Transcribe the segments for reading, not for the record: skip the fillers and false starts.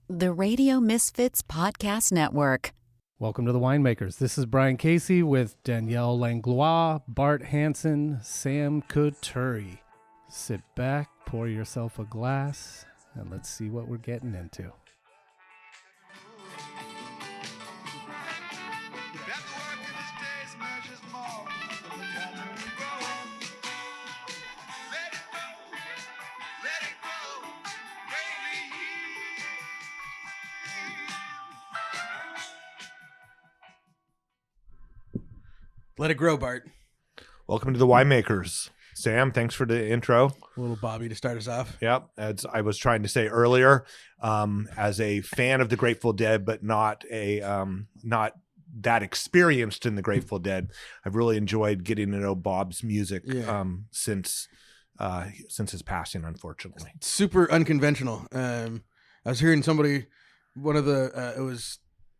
The Radio Misfits Podcast Network. Welcome to the Winemakers. This is Brian Casey with Danielle Langlois, Bart Hansen, Sam Couturi. Sit back, pour yourself a glass, and let's see what we're getting into. Let it grow, Bart. Welcome to the Winemakers. Sam, thanks for the intro. A little Bobby to start us off. Yep, as I was trying to say earlier, as a fan of the Grateful Dead, but not that experienced in the Grateful Dead, I've really enjoyed getting to know Bob's music since his passing, unfortunately. It's super unconventional. I was hearing somebody, one of the,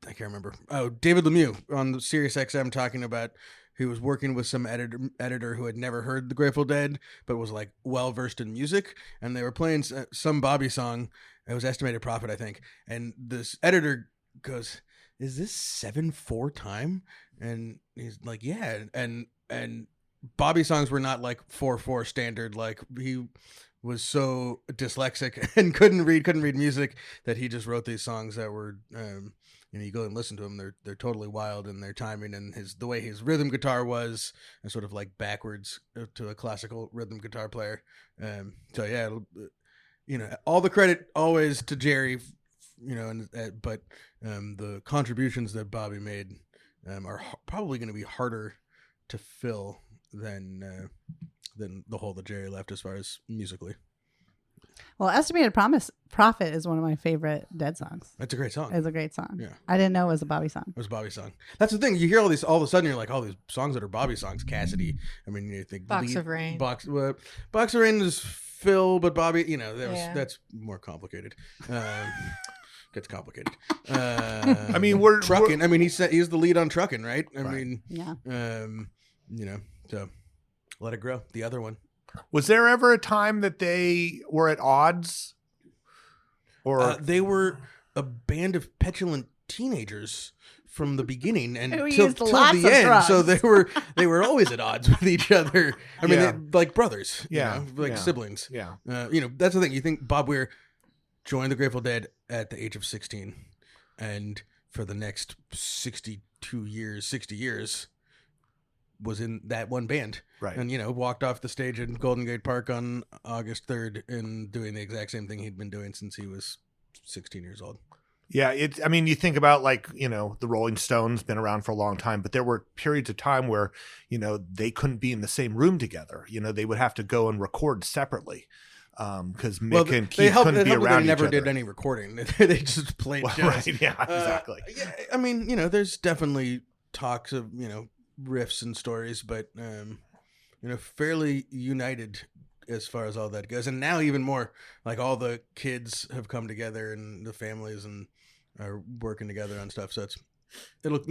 I can't remember. Oh, David Lemieux on Sirius XM talking about he was working with some editor who had never heard the Grateful Dead, but was like well versed in music, and they were playing some Bobby song. It was Estimated Prophet, I think, and this editor goes, "Is this 7/4 time?" And he's like, "Yeah," and Bobby songs were not like 4/4 standard. Like he was so dyslexic and couldn't read music that he just wrote these songs that were. You go and listen to them; they're totally wild in their timing and the way his rhythm guitar was, and sort of like backwards to a classical rhythm guitar player. So yeah, all the credit always to Jerry, but the contributions that Bobby made are probably going to be harder to fill than the hole that Jerry left as far as musically. Well, Estimated Prophet is one of my favorite Dead songs. That's a great song. It's a great song. Yeah. I didn't know it was a Bobby song. It was a Bobby song. That's the thing. You hear all these, all of a sudden you're like, all these songs that are Bobby songs. Cassidy. I mean, you think Box of Rain. Box of Rain is Phil, but Bobby, that's more complicated. Gets complicated. I mean, we're Truckin'. I mean, he's the lead on Truckin', right? I mean, yeah. So Let It Grow, the other one. Was there ever a time that they were at odds? Or they were a band of petulant teenagers from the beginning and Who till used the lots of end. drugs. So they were always at odds with each other. I mean, Yeah. they, like brothers, Yeah. siblings. yeah, That's the thing. You think Bob Weir joined the Grateful Dead at the age of 16, and for the next 60 years, was in that one band, right? And walked off the stage in Golden Gate Park on August 3rd and doing the exact same thing he'd been doing since he was 16 years old. Yeah, I mean, you think about the Rolling Stones, been around for a long time, but there were periods of time where they couldn't be in the same room together. They would have to go and record separately because Mick and Keith couldn't be around They never each other. did any recording. They just played shows. Right? Yeah, exactly. I mean, there's definitely talks of riffs and stories, but fairly united as far as all that goes. And now even more, like all the kids have come together and the families and are working together on stuff. So it'll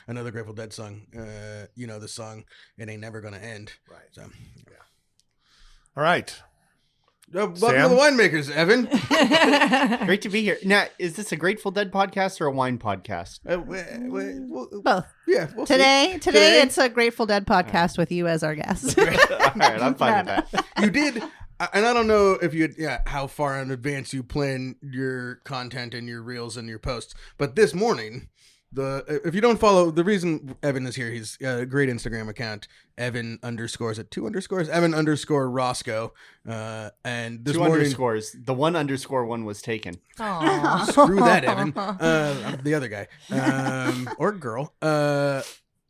another Grateful Dead song. The song "It Ain't Never Gonna End." Right. So yeah. All right. Welcome Sam? to the Winemakers, Evan. Great to be here. Now, is this a Grateful Dead podcast or a wine podcast? Both. Yeah. We'll Today, see. it's a Grateful Dead podcast with you as our guest. All right, I'm fine with that. You did, and I don't know if how far in advance you plan your content and your reels and your posts, but this morning, if you don't follow, the reason Evan is here, he's got a great Instagram account, Evan _ at 2 underscores, Evan _ Roscoe, and this 2 morning, underscores. The 1 underscore one was taken. screw that, Evan, the other guy, or girl,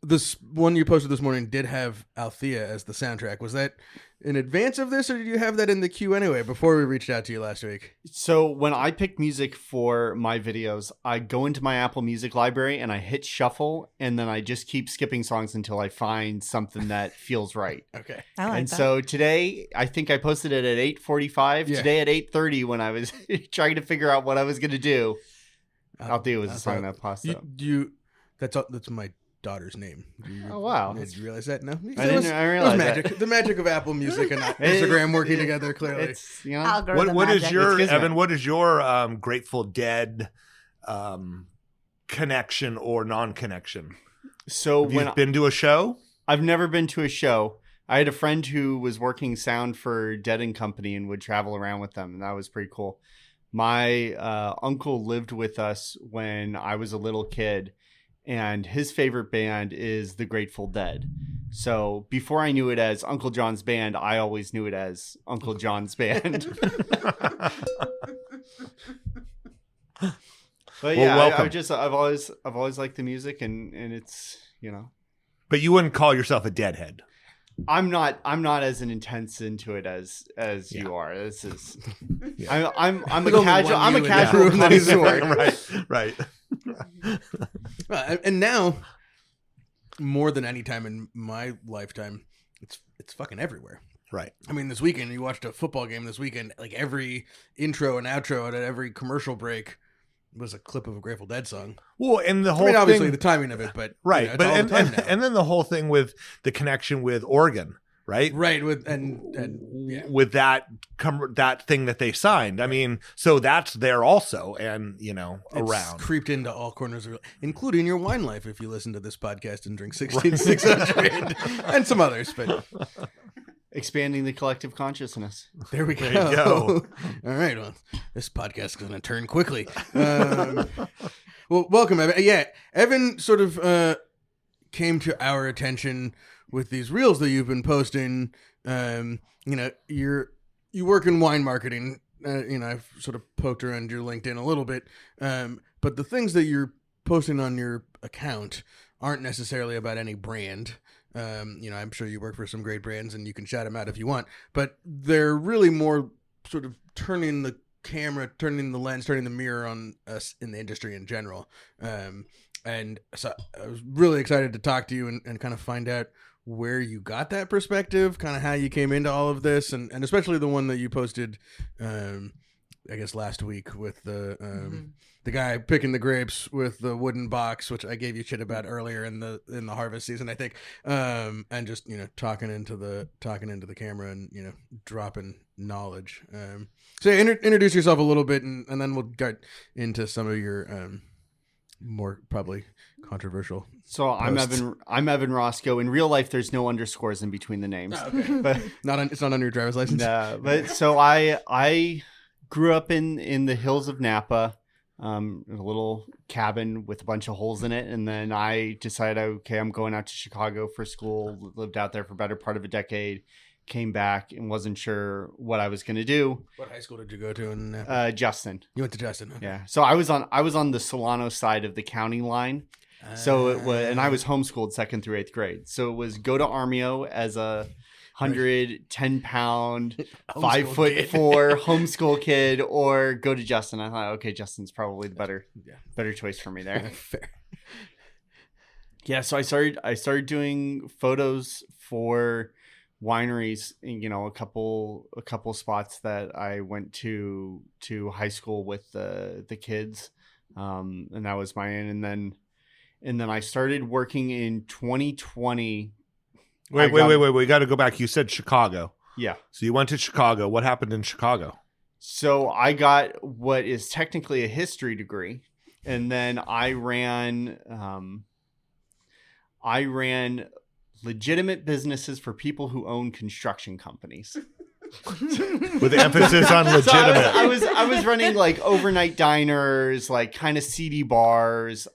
this one you posted this morning did have Althea as the soundtrack. Was that in advance of this, or did you have that in the queue anyway before we reached out to you last week? So when I pick music for my videos, I go into my Apple Music library and I hit shuffle, and then I just keep skipping songs until I find something that feels right. Okay. I like And that. so today, I think I posted it at 8:45. Yeah. Today at 8:30 when I was trying to figure out what I was going to do. Althea was the song that passed up. That's my daughter's name. Oh, wow. Did you realize that? No, I realized magic. The magic of Apple Music and Instagram working together. Clearly, It's, you know, Algorithm What is magic. your It's Evan? What is your Grateful Dead connection or non-connection? so Have when you been to a show? I've never been to a show. I had a friend who was working sound for Dead and Company and would travel around with them, and that was pretty cool. My uncle lived with us when I was a little kid, and his favorite band is the Grateful Dead. So before I knew it as Uncle John's Band, I always knew it as Uncle John's Band. But yeah, welcome. I've always liked the music, and it's, you know, But you wouldn't call yourself a Deadhead. I'm not as intense into it as you are. This is I'm a casual connoisseur. Right. and now more than any time in my lifetime, it's fucking everywhere. Right. I mean, this weekend you watched a football game. This weekend, like every intro and outro and at every commercial break was a clip of a Grateful Dead song. Well, and the whole obviously thing, the timing of it, but right. you know, it's But all the time now. and then the whole thing with the connection with Oregon, right? Right with and yeah. With that thing that they signed. I mean, so that's there also, and you know, It's around. creeped into all corners of, including your wine life if you listen to this podcast and drink 16600 and some others, but Expanding the collective consciousness. there we go. There you go. All right, well, this podcast is going to turn quickly. Well, welcome, Evan. Yeah, Evan sort of came to our attention with these reels that you've been posting. You know, you work in wine marketing. You know, I've sort of poked around your LinkedIn a little bit, but the things that you're posting on your account aren't necessarily about any brand. You know, I'm sure you work for some great brands and you can shout them out if you want, but they're really more sort of turning the camera, turning the lens, turning the mirror on us in the industry in general. And so I was really excited to talk to you and kind of find out where you got that perspective, kind of how you came into all of this, and especially the one that you posted, I guess last week with the guy picking the grapes with the wooden box, which I gave you shit about earlier in the harvest season, I think, and just, you know, talking into the camera and, you know, dropping knowledge. So introduce yourself a little bit, and then we'll get into some of your more probably controversial. So posts. I'm Evan Roscoe. In real life, there's no underscores in between the names. Oh, okay. But It's not on your driver's license. no, but so I grew up in the hills of Napa, a little cabin with a bunch of holes in it, and then I decided, okay, I'm going out to Chicago for school. Lived out there for a better part of a decade. Came back and wasn't sure what I was going to do. What high school did you go to? In Justin. you went to Justin. Okay. Yeah. So I was on the Solano side of the county line. So it was, and I was homeschooled 2nd through 8th grade. So it was go to Armio as a 110-pound, 5'4" homeschool kid, or go to Justin. I thought, okay, Justin's probably the better choice for me there. Fair. Yeah. So I started doing photos for wineries, you know, a couple spots that I went to high school with the kids, and that was my end. And then I started working in 2020. Wait. We got to go back. You said Chicago. Yeah. So you went to Chicago. What happened in Chicago? So I got what is technically a history degree, and then I ran legitimate businesses for people who own construction companies. With emphasis on legitimate. So I was running like overnight diners, like kind of seedy bars,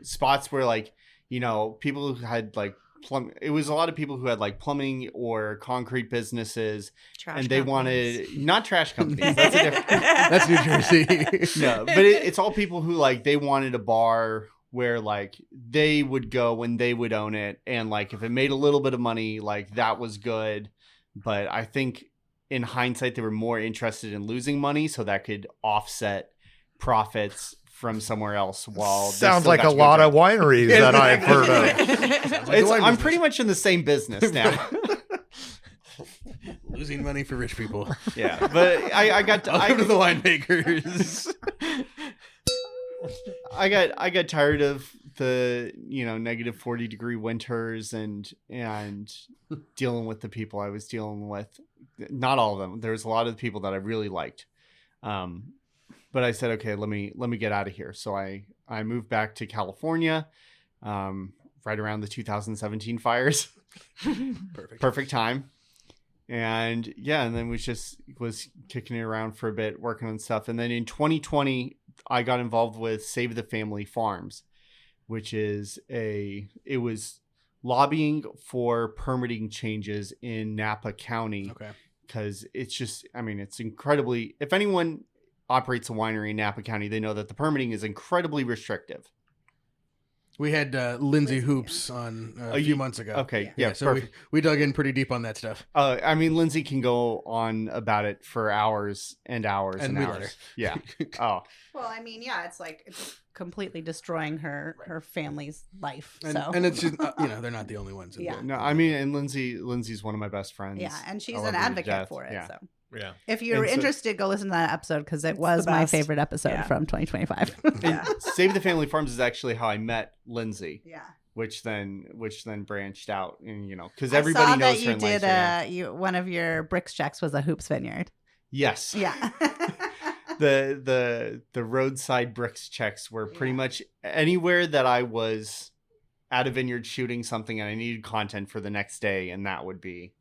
spots where, like, you know, people who had like it was a lot of people who had like plumbing or concrete businesses, and they wanted not trash companies. That's a different. That's New Jersey. No, but it's all people who like they wanted a bar where like they would go and they would own it, and like if it made a little bit of money, like that was good. But I think in hindsight, they were more interested in losing money so that could offset profits from somewhere else. While sounds like a lot of wineries that I've heard of. I'm pretty much in the same business now. Losing money for rich people. Yeah, but I got I'll go to the winemakers. I got tired of the negative 40-degree winters and dealing with the people I was dealing with. Not all of them. There's a lot of the people that I really liked. But I said, okay, let me get out of here. So I moved back to California, right around the 2017 fires. Perfect time. And and then was kicking it around for a bit, working on stuff. And then in 2020, I got involved with Save the Family Farms, which is it was lobbying for permitting changes in Napa County. Okay. Because it's just, it's incredibly, if anyone operates a winery in Napa County, they know that the permitting is incredibly restrictive. We had Lindsay Hoops on a few months ago. Okay, so we dug in pretty deep on that stuff. Lindsay can go on about it for hours and hours and we hours. let her. Yeah. Oh. Well, it's like it's completely destroying her family's life. And it's just, they're not the only ones. No, and Lindsay's one of my best friends. Yeah, and she's an advocate for it. Yeah. So. Yeah. If you're interested, go listen to that episode because it was my favorite episode from 2025. Save the Family Farms is actually how I met Lindsay. Yeah. Which then branched out, and because everybody knows her. That you did one of your bricks checks was a Hoops Vineyard. Yes. Yeah. the roadside bricks checks were pretty much anywhere that I was at a vineyard shooting something and I needed content for the next day, and that would be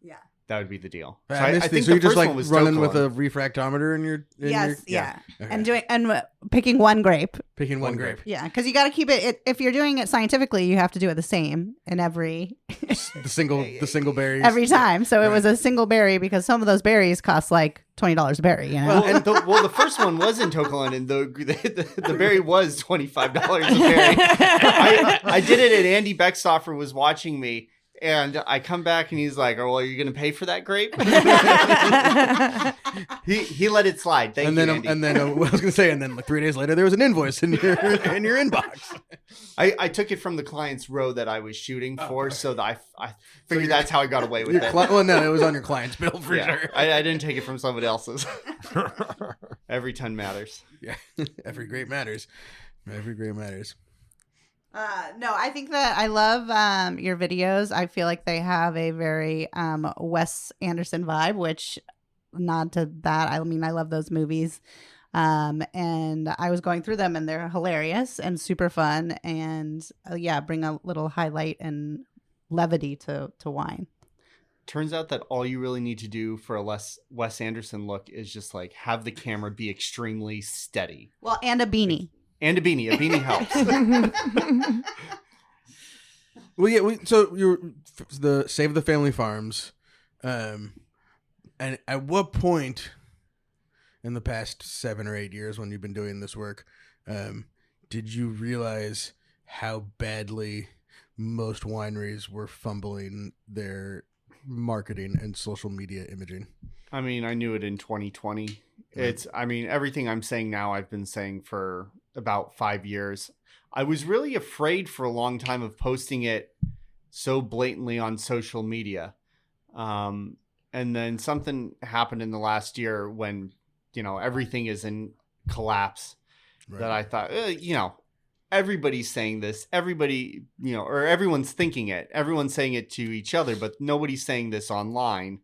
the deal. So I think so. You just like running with a refractometer in your Okay. And picking one grape. Picking one grape. Yeah, because you got to keep it. If you're doing it scientifically, you have to do it the same in every the single berries every time. So it was a single berry because some of those berries cost like $20 a berry. Well, the first one was in Tokeland, and the berry was $25 a berry. I did it, and Andy Beckstoffer was watching me. And I come back and he's like, "Oh, well, are you going to pay for that grape?" he let it slide. Thank you, Andy. And then I was going to say, and then like 3 days later, there was an invoice in your inbox. I took it from the client's row that I was shooting for, so that I figured that's how I got away with it. Well, no, it was on your client's bill for sure. I didn't take it from somebody else's. Every ton matters. Yeah, every grape matters. Every grape matters. No, I think that I love your videos. I feel like they have a very Wes Anderson vibe, which nod to that. I love those movies. And I was going through them and they're hilarious and super fun and bring a little highlight and levity to wine. Turns out that all you really need to do for a Wes Anderson look is just like have the camera be extremely steady. Well, and a beanie. And a beanie. A beanie helps. So you're the Save the Family Farms, and at what point in the past 7 or 8 years when you've been doing this work, did you realize how badly most wineries were fumbling their marketing and social media imaging? I knew it in 2020. It's, everything I'm saying now, I've been saying for about 5 years. I was really afraid for a long time of posting it so blatantly on social media. And then something happened in the last year when, everything is in collapse that I thought, everybody's saying this, everybody, or everyone's thinking it, everyone's saying it to each other, but nobody's saying this online.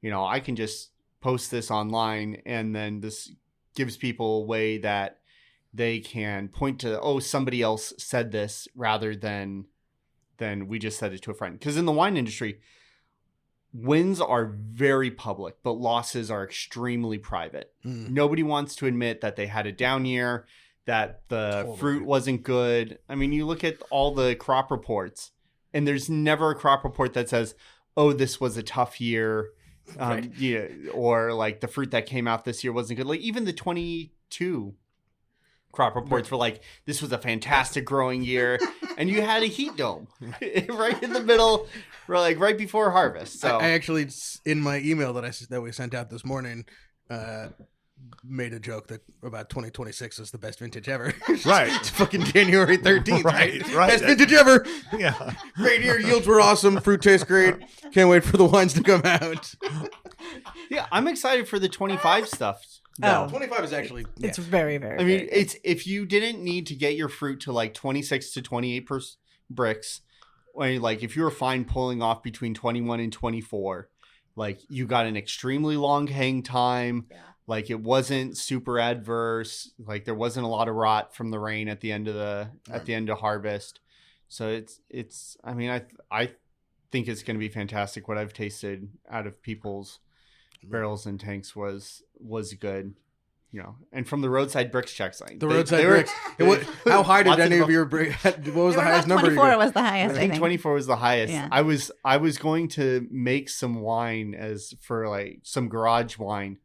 I can just post this online and then this gives people a way that they can point to, somebody else said this rather than we just said it to a friend. Because in the wine industry, wins are very public, but losses are extremely private. Nobody wants to admit that they had a down year, that the fruit wasn't good. You look at all the crop reports, and there's never a crop report that says, this was a tough year. Or like the fruit that came out this year wasn't good. Like even the 22 crop reports were like, this was a fantastic growing year, and you had a heat dome right in the middle, right before harvest. So I actually, in my email that we sent out this morning, made a joke that about 2026 is the best vintage ever. Right. It's fucking January 13th. Right. Best vintage ever. Yeah. Great year. Yields were awesome. Fruit tastes great. Can't wait for the wines to come out. Yeah, I'm excited for the 25 stuff. Oh. 25 is actually. Yeah. It's very, very. I mean, very good. it's if you didn't need to get your fruit to like 26 to 28 bricks, or like if you were fine pulling off between 21 and 24, like you got an extremely long hang time. Yeah. Like it wasn't super adverse. Like there wasn't a lot of rot from the rain at the end of harvest. So it's. I mean, I think it's going to be fantastic. What I've tasted out of people's barrels and tanks was good. You know, and from the roadside bricks checks, like The roadside bricks. How high did lots of any of your bricks? What was the highest number? 24 was the highest. I think 24 was the highest. Yeah. I was going to make some wine as for like some garage wine,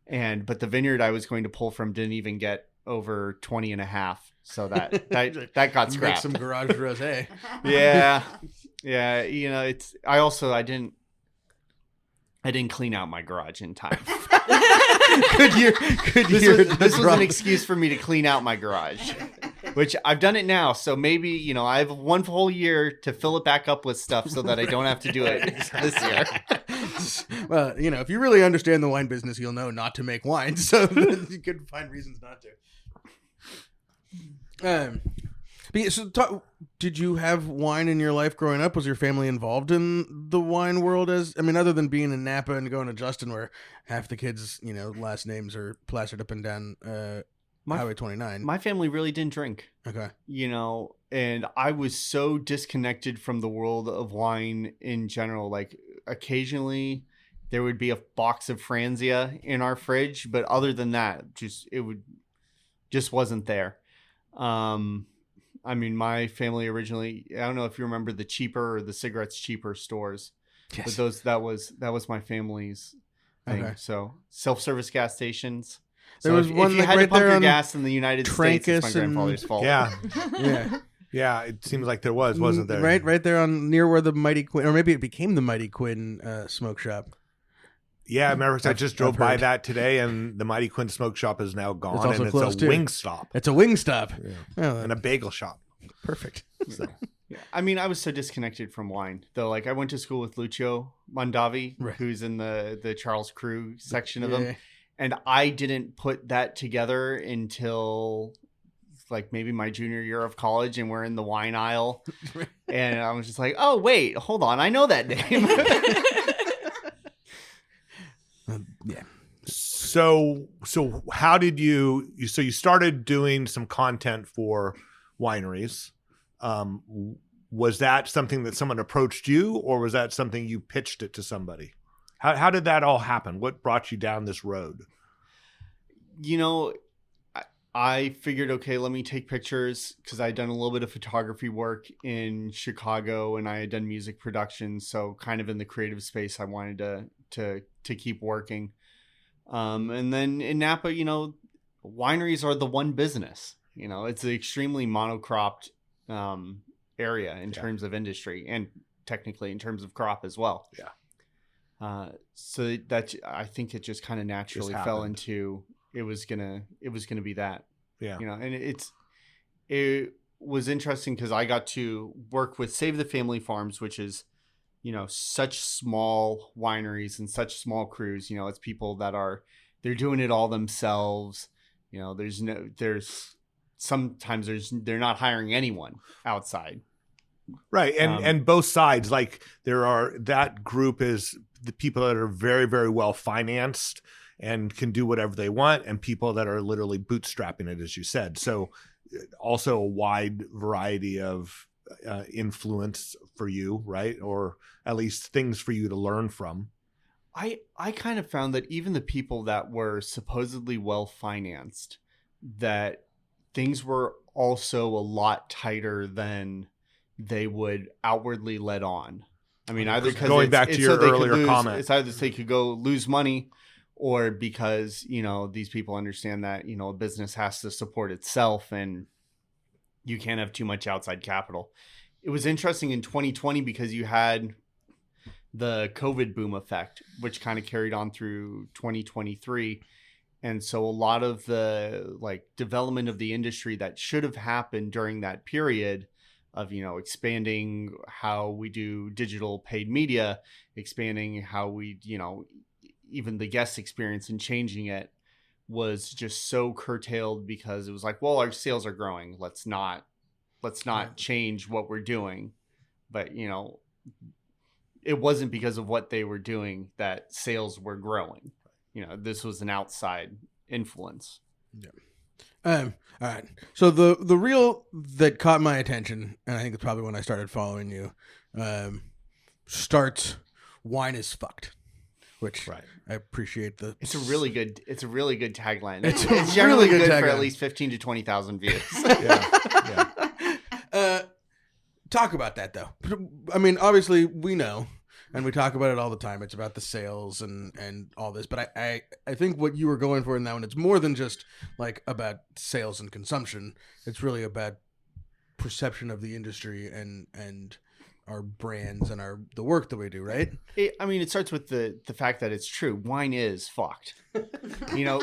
but the vineyard I was going to pull from didn't even get over 20 and a half. So that got Make scrapped. some garage rosé. Yeah. Yeah. You know, I didn't clean out my garage in time. This was an excuse for me to clean out my garage, which I've done it now. So maybe, you know, I have one whole year to fill it back up with stuff so that I don't have to do it this year. Well, you know, if you really understand the wine business, you'll know not to make wine. So you could find reasons not to. But yeah, so did you have wine in your life growing up? Was your family involved in the wine world? Other than being in Napa and going to Justin, where half the kids, you know, last names are plastered up and down Highway 29. My family really didn't drink. Okay. You know, and I was so disconnected from the world of wine in general. Like occasionally there would be a box of Franzia in our fridge, but other than that, just wasn't there. I mean, my family originally, I don't know if you remember the Cheaper or the Cigarettes Cheaper stores, Yes. but that was my family's thing. Okay. So self-service gas stations. There So was if one you like had right to pump there your on gas in the United States, it's my Trancas and- grandfather's fault. Yeah. Yeah. Yeah. It seems like there wasn't there? Right there on near where the Mighty Quinn, or maybe it became the Mighty Quinn smoke shop. Yeah, I remember I just drove I've by heard. that today, and the Mighty Quinn Smoke Shop is now gone, also and it's closed, a too. wing stop It's a wing stop. Yeah. Oh, and a bagel shop. perfect. So, Yeah. I mean, I was so disconnected from wine, though. Like, I went to school with Lucio Mondavi, Right. who's in the Charles Crew section of Yeah. them, and I didn't put that together until like maybe my junior year of college, and we're in the wine aisle, and I was just like, "Oh, wait, hold on, I know that name." Yeah. so how did you started doing some content for wineries? Was that something that someone approached you, or was that something you pitched it to somebody? How did that all happen? What brought you down this road? You know, I figured, okay, let me take pictures, because I had done a little bit of photography work in Chicago, and I had done music production. So kind of in the creative space, I wanted to keep working. And then in Napa, you know, wineries are the one business. You know, it's an extremely monocropped area in terms of industry, and technically in terms of crop as well. Yeah. So that, I think it just kind of naturally fell happened. into it was gonna be that. Yeah. You know, and it was interesting because I got to work with Save the Family Farms, which is, you know, such small wineries and such small crews. You know, it's people that they're doing it all themselves. You know, they're not hiring anyone outside. Right. And both sides, like that group is the people that are very, very well financed and can do whatever they want, and people that are literally bootstrapping it, as you said. So also a wide variety of influence for you, right? Or at least things for you to learn from. I kind of found that even the people that were supposedly well financed, that things were also a lot tighter than they would outwardly let on. I mean, either because going back to your earlier comment, it's either they could go lose money, or because, you know, these people understand that, you know, a business has to support itself and you can't have too much outside capital. It was interesting in 2020 because you had the COVID boom effect, which kind of carried on through 2023. And so a lot of the like development of the industry that should have happened during that period of, you know, expanding how we do digital paid media, expanding how we, you know, even the guest experience and changing it, was just so curtailed because it was like, well, our sales are growing. Let's not change what we're doing. But, you know, it wasn't because of what they were doing that sales were growing. You know, this was an outside influence. Yeah. All right. So the reel that caught my attention, and I think it's probably when I started following you, starts "Wine is fucked," which I appreciate. It's a really good tagline. It's generally really good for tagline. at least 15 to 20,000 views. Talk about that though. I mean, obviously we know, and we talk about it all the time. It's about the sales and all this. But I think what you were going for in that one, it's more than just like about sales and consumption. It's really about perception of the industry and our brands and the work that we do, right? It starts with the fact that it's true. Wine is fucked. You know,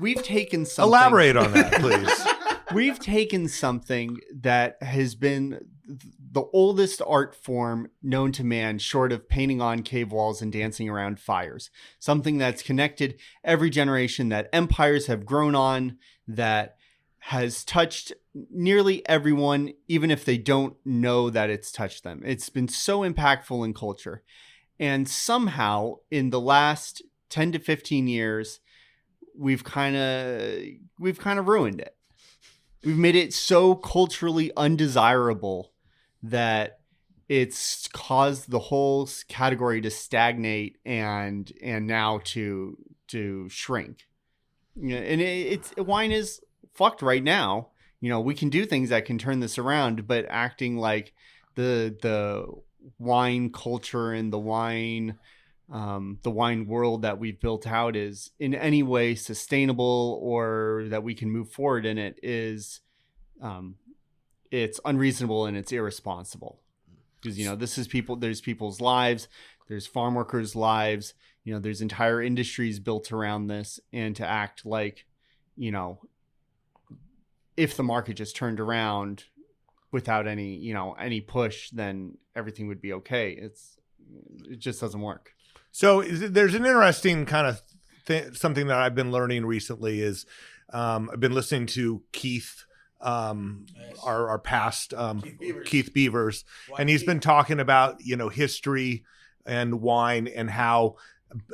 we've taken something. Elaborate on that, please. We've taken something that has been the oldest art form known to man, short of painting on cave walls and dancing around fires. Something that's connected every generation, that empires have grown on, that has touched nearly everyone, even if they don't know that it's touched them. It's been so impactful in culture. And somehow in the last 10 to 15 years, we've kind of ruined it. We've made it so culturally undesirable that it's caused the whole category to stagnate and now to shrink. You know, and wine is fucked right now. You know, we can do things that can turn this around, but acting like the wine culture and the wine world that we've built out is in any way sustainable or that we can move forward in it is, it's unreasonable and it's irresponsible. Because, you know, there's people's lives, there's farm workers' lives, you know, there's entire industries built around this, and to act like, you know, if the market just turned around without any push, then everything would be okay. It just doesn't work. So there's an interesting kind of something that I've been learning recently is I've been listening to Keith, our past Keith Beavers, and he's been talking about, you know, history and wine and how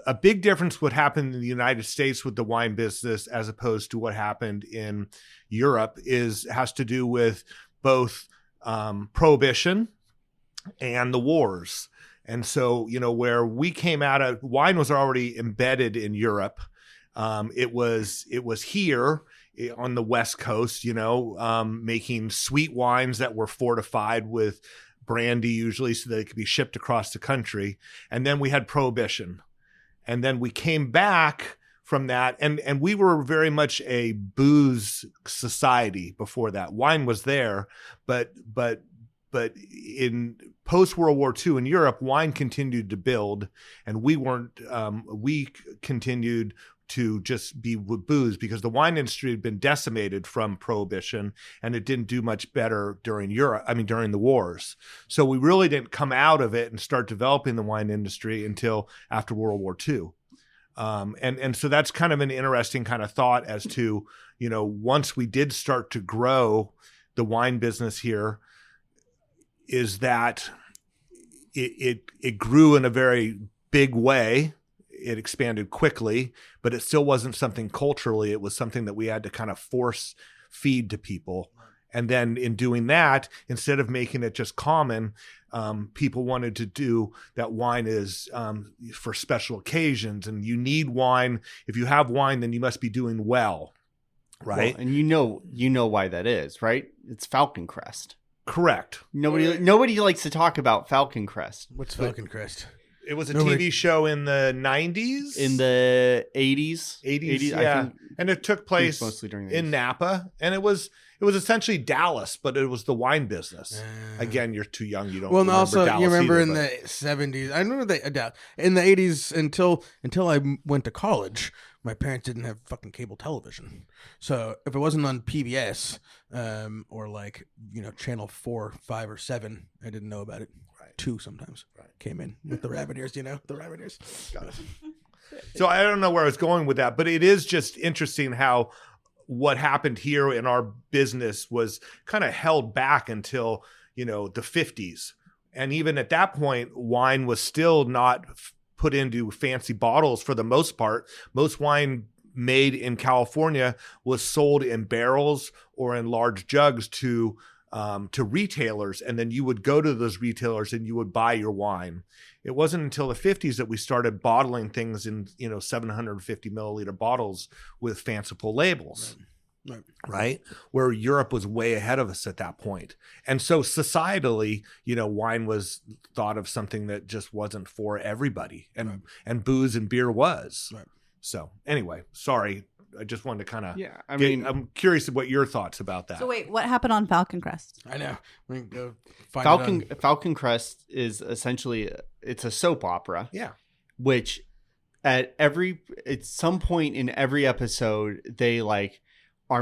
a big difference what happened in the United States with the wine business as opposed to what happened in Europe has to do with both prohibition and the wars. And so, you know, where we came out of, wine was already embedded in Europe. It was here on the West Coast, you know, making sweet wines that were fortified with brandy usually so that it could be shipped across the country. And then we had prohibition. And then we came back from that. And we were very much a booze society before that. Wine was there, but in post-World War II in Europe, wine continued to build, and we continued to just be with booze because the wine industry had been decimated from prohibition, and it didn't do much better during the wars. So we really didn't come out of it and start developing the wine industry until after World War II. And so that's kind of an interesting kind of thought as to, you know, once we did start to grow the wine business here, is that it grew in a very big way. It expanded quickly, but it still wasn't something culturally. It was something that we had to kind of force feed to people. And then in doing that, instead of making it just common, people wanted to do that wine is for special occasions, and you need wine. If you have wine, then you must be doing well, right? Well, and you know why that is, right? It's Falcon Crest. Correct. Nobody likes to talk about Falcon Crest. What's Falcon Crest? It was a TV show in the 90s? In the 80s. 80s, yeah. I think, and it took place mostly during the 80s. in Napa. And it was essentially Dallas, but it was the wine business. Again, you're too young. You don't well, and remember also, Dallas you remember either, in the 70s. I remember in the 80s until I went to college, my parents didn't have fucking cable television. So if it wasn't on PBS or like, you know, channel 4, 5, or 7, I didn't know about it. 2 sometimes came in with the rabbit ears, you know, the rabbit ears. Got it. So I don't know where I was going with that, but it is just interesting how what happened here in our business was kind of held back until, the 50s. And even at that point, wine was still not put into fancy bottles for the most part. Most wine made in California was sold in barrels or in large jugs to retailers, and then you would go to those retailers and you would buy your wine. It wasn't until the 50s that we started bottling things in 750 milliliter bottles with fanciful labels. Right? Where Europe was way ahead of us at that point. And so societally, wine was thought of something that just wasn't for everybody, and booze and beer was. Right. So anyway, sorry. I just wanted to kind of, I'm curious what your thoughts about that. So wait, what happened on Falcon Crest? I know. We can go find Falcon Crest is essentially, it's a soap opera. Yeah. Which at some point in every episode, they are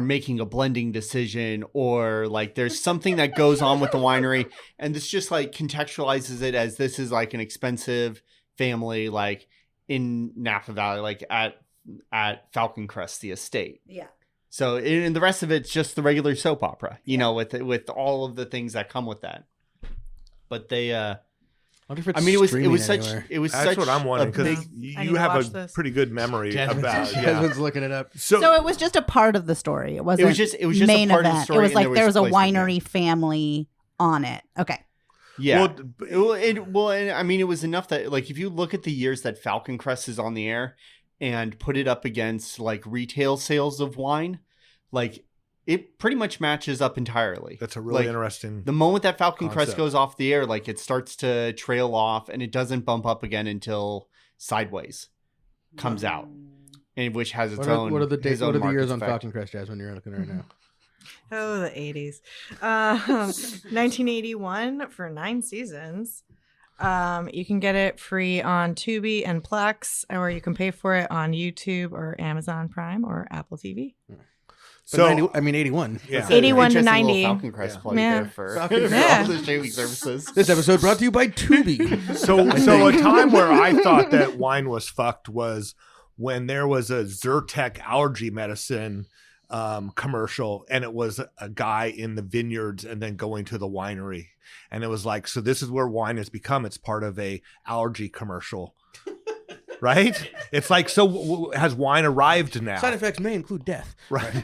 making a blending decision, or there's something that goes on with the winery, and this just contextualizes it as this is an expensive family in Napa Valley, at Falcon Crest, the estate. Yeah. So and the rest of it's just the regular soap opera, with all of the things that come with that. But they it was That's such what I'm wondering, because I need you to have watch a this. pretty good memory about Jasmine's looking it up. So it was just a part of the story. It wasn't. It was just main a part event. of the story. It was there was a placement, winery family on it. Okay. Yeah. It was enough that if you look at the years that Falcon Crest is on the air and put it up against retail sales of wine, it pretty much matches up entirely. That's a really interesting. The moment that Falcon Crest concept. goes off the air, it starts to trail off, and it doesn't bump up again until Sideways comes out, and which has its own. What are the its dates? own What are the years market on effect. Falcon Crest, Jasmine? You're looking right now. Oh, the 80s. 1981 for 9 seasons. You can get it free on Tubi and Plex, or you can pay for it on YouTube or Amazon Prime or Apple TV. So 81. Yeah. 81 to Interesting 90. little Falcon Crest plug Yeah. there for Yeah. all the streaming services. This episode brought to you by Tubi. So a time where I thought that wine was fucked was when there was a Zyrtec allergy medicine commercial, and it was a guy in the vineyards and then going to the winery, and it was so this is where wine has become. It's part of a allergy commercial. Right? It's has wine arrived now? Side effects may include death. Right.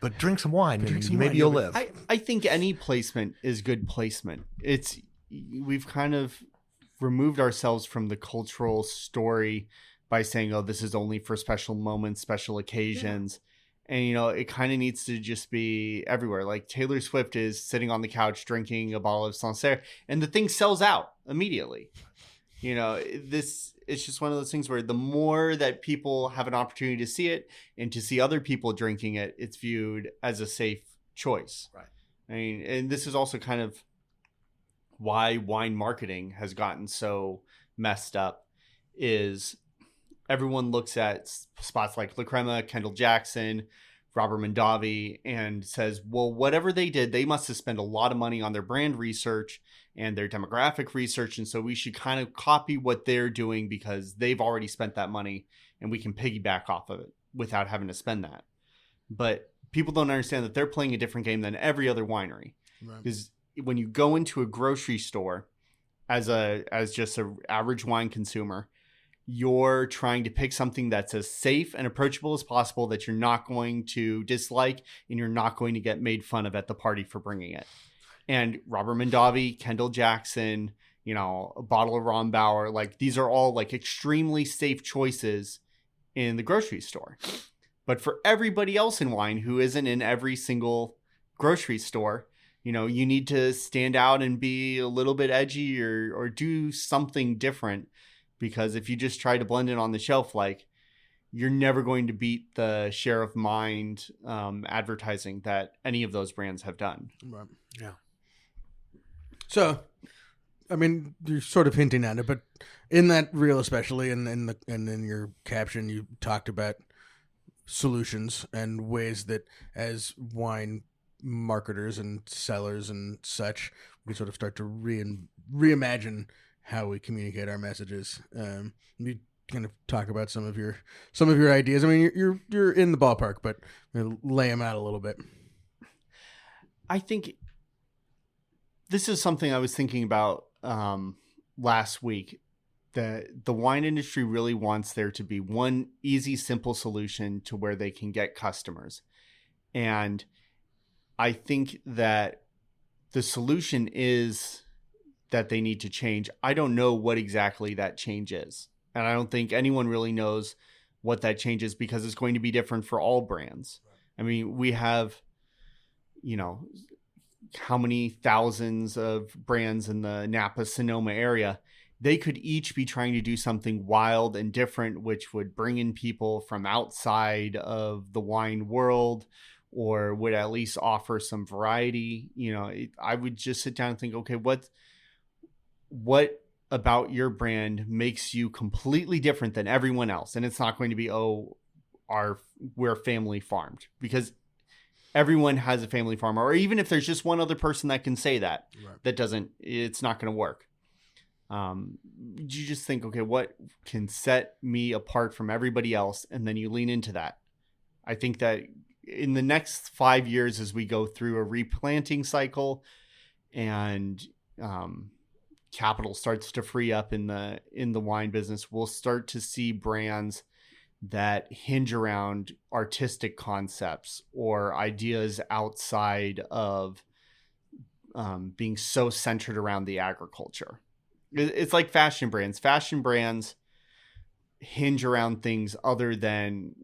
But drink some wine and some maybe wine, you'll yeah, live. I think any placement is good placement. We've kind of removed ourselves from the cultural story by saying, oh, this is only for special moments, special occasions. Yeah. And, it kind of needs to just be everywhere. Taylor Swift is sitting on the couch drinking a bottle of Sancerre, and the thing sells out immediately. It's just one of those things where the more that people have an opportunity to see it and to see other people drinking it, it's viewed as a safe choice. Right. And this is also kind of why wine marketing has gotten so messed up, is everyone looks at spots like La Crema, Kendall Jackson, Robert Mondavi, and says, well, whatever they did, they must have spent a lot of money on their brand research and their demographic research, and so we should kind of copy what they're doing because they've already spent that money and we can piggyback off of it without having to spend that. But people don't understand that they're playing a different game than every other winery. Because when you go into a grocery store as just an average wine consumer, you're trying to pick something that's as safe and approachable as possible, that you're not going to dislike and you're not going to get made fun of at the party for bringing it. And Robert Mondavi, Kendall Jackson, a bottle of Rombauer, these are all extremely safe choices in the grocery store. But for everybody else in wine who isn't in every single grocery store, you need to stand out and be a little bit edgy or do something different. Because if you just try to blend it on the shelf, you're never going to beat the share of mind advertising that any of those brands have done. Right. Yeah. So, you're sort of hinting at it, but in that reel, especially, and in your caption, you talked about solutions and ways that, as wine marketers and sellers and such, we sort of start to reimagine how we communicate our messages. You kind of talk about some of your ideas. I mean, you're in the ballpark, but lay them out a little bit. I think this is something I was thinking about last week. The wine industry really wants there to be one easy, simple solution to where they can get customers. And I think that the solution is that they need to change. I don't know what exactly that change is. And I don't think anyone really knows what that change is, because it's going to be different for all brands. I mean, we have, how many thousands of brands in the Napa, Sonoma area. They could each be trying to do something wild and different, which would bring in people from outside of the wine world, or would at least offer some variety. I would just sit down and think, okay, what about your brand makes you completely different than everyone else? And it's not going to be, we're family farmed, because everyone has a family farm. Or even if there's just one other person that can say that, right, it's not going to work. You just think, okay, what can set me apart from everybody else? And then you lean into that. I think that in the next 5 years, as we go through a replanting cycle and capital starts to free up in the wine business, we'll start to see brands that hinge around artistic concepts or ideas outside of being so centered around the agriculture. It's like fashion brands. Fashion brands hinge around things other than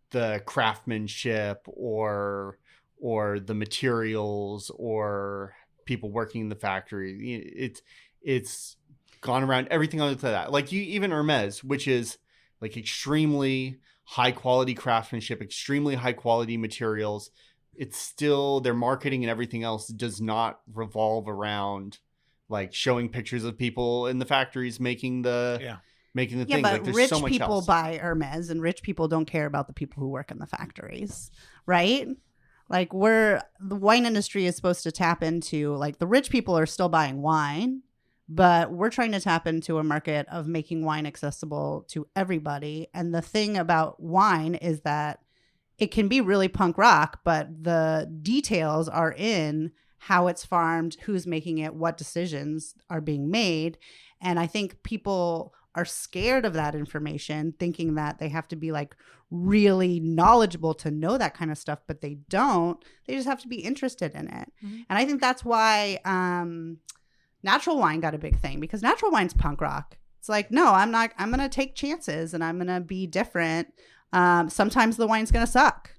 the craftsmanship or the materials or people working in the factory. It's gone around everything other than that. Like even Hermes, which is like extremely high quality craftsmanship, extremely high quality materials. It's still, their marketing and everything else does not revolve around like showing pictures of people in the factories making the thing. But like, there's rich so much people else. buy Hermes, and rich people don't care about the people who work in the factories, right? Like the wine industry is supposed to tap into, like, the rich people are still buying wine, but we're trying to tap into a market of making wine accessible to everybody. And the thing about wine is that it can be really punk rock, but the details are in how it's farmed, who's making it, what decisions are being made. And I think people are scared of that information, thinking that they have to be like really knowledgeable to know that kind of stuff, but they don't. They just have to be interested in it. Mm-hmm. And I think that's why natural wine got a big thing, because natural wine's punk rock. It's like, no, I'm going to take chances and I'm going to be different. Sometimes the wine's going to suck.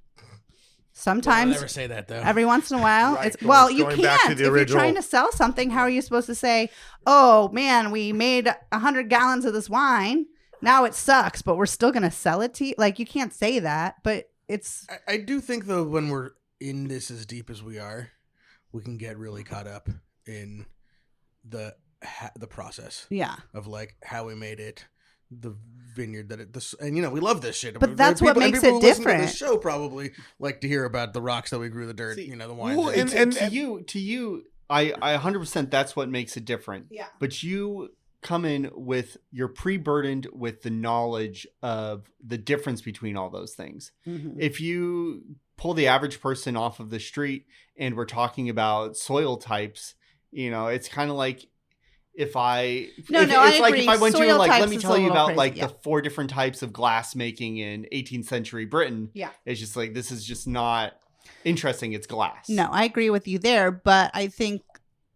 Sometimes, I'll never say that though. Every once in a while, Right, you can't. If you're trying to sell something, how are you supposed to say, "Oh man, we made 100 gallons of this wine. Now it sucks, but we're still going to sell it to you"? Like, you can't say that. But it's. I do think though, when we're in this as deep as we are, we can get really caught up in the process. Yeah. Of like how we made it. The vineyard and we love this shit, but that's what makes it different. The show probably like to hear about the rocks that we grew the dirt. The wine. Well, and to you, I 100%. That's what makes it different. Yeah. But you come in with, you're pre-burdened with the knowledge of the difference between all those things. Mm-hmm. If you pull the average person off of the street and we're talking about soil types, it's kind of like. If I went to you, like, let me tell you about the 4 different types of glass making in 18th century Britain. Yeah. It's just like, this is just not interesting. It's glass. No, I agree with you there. But I think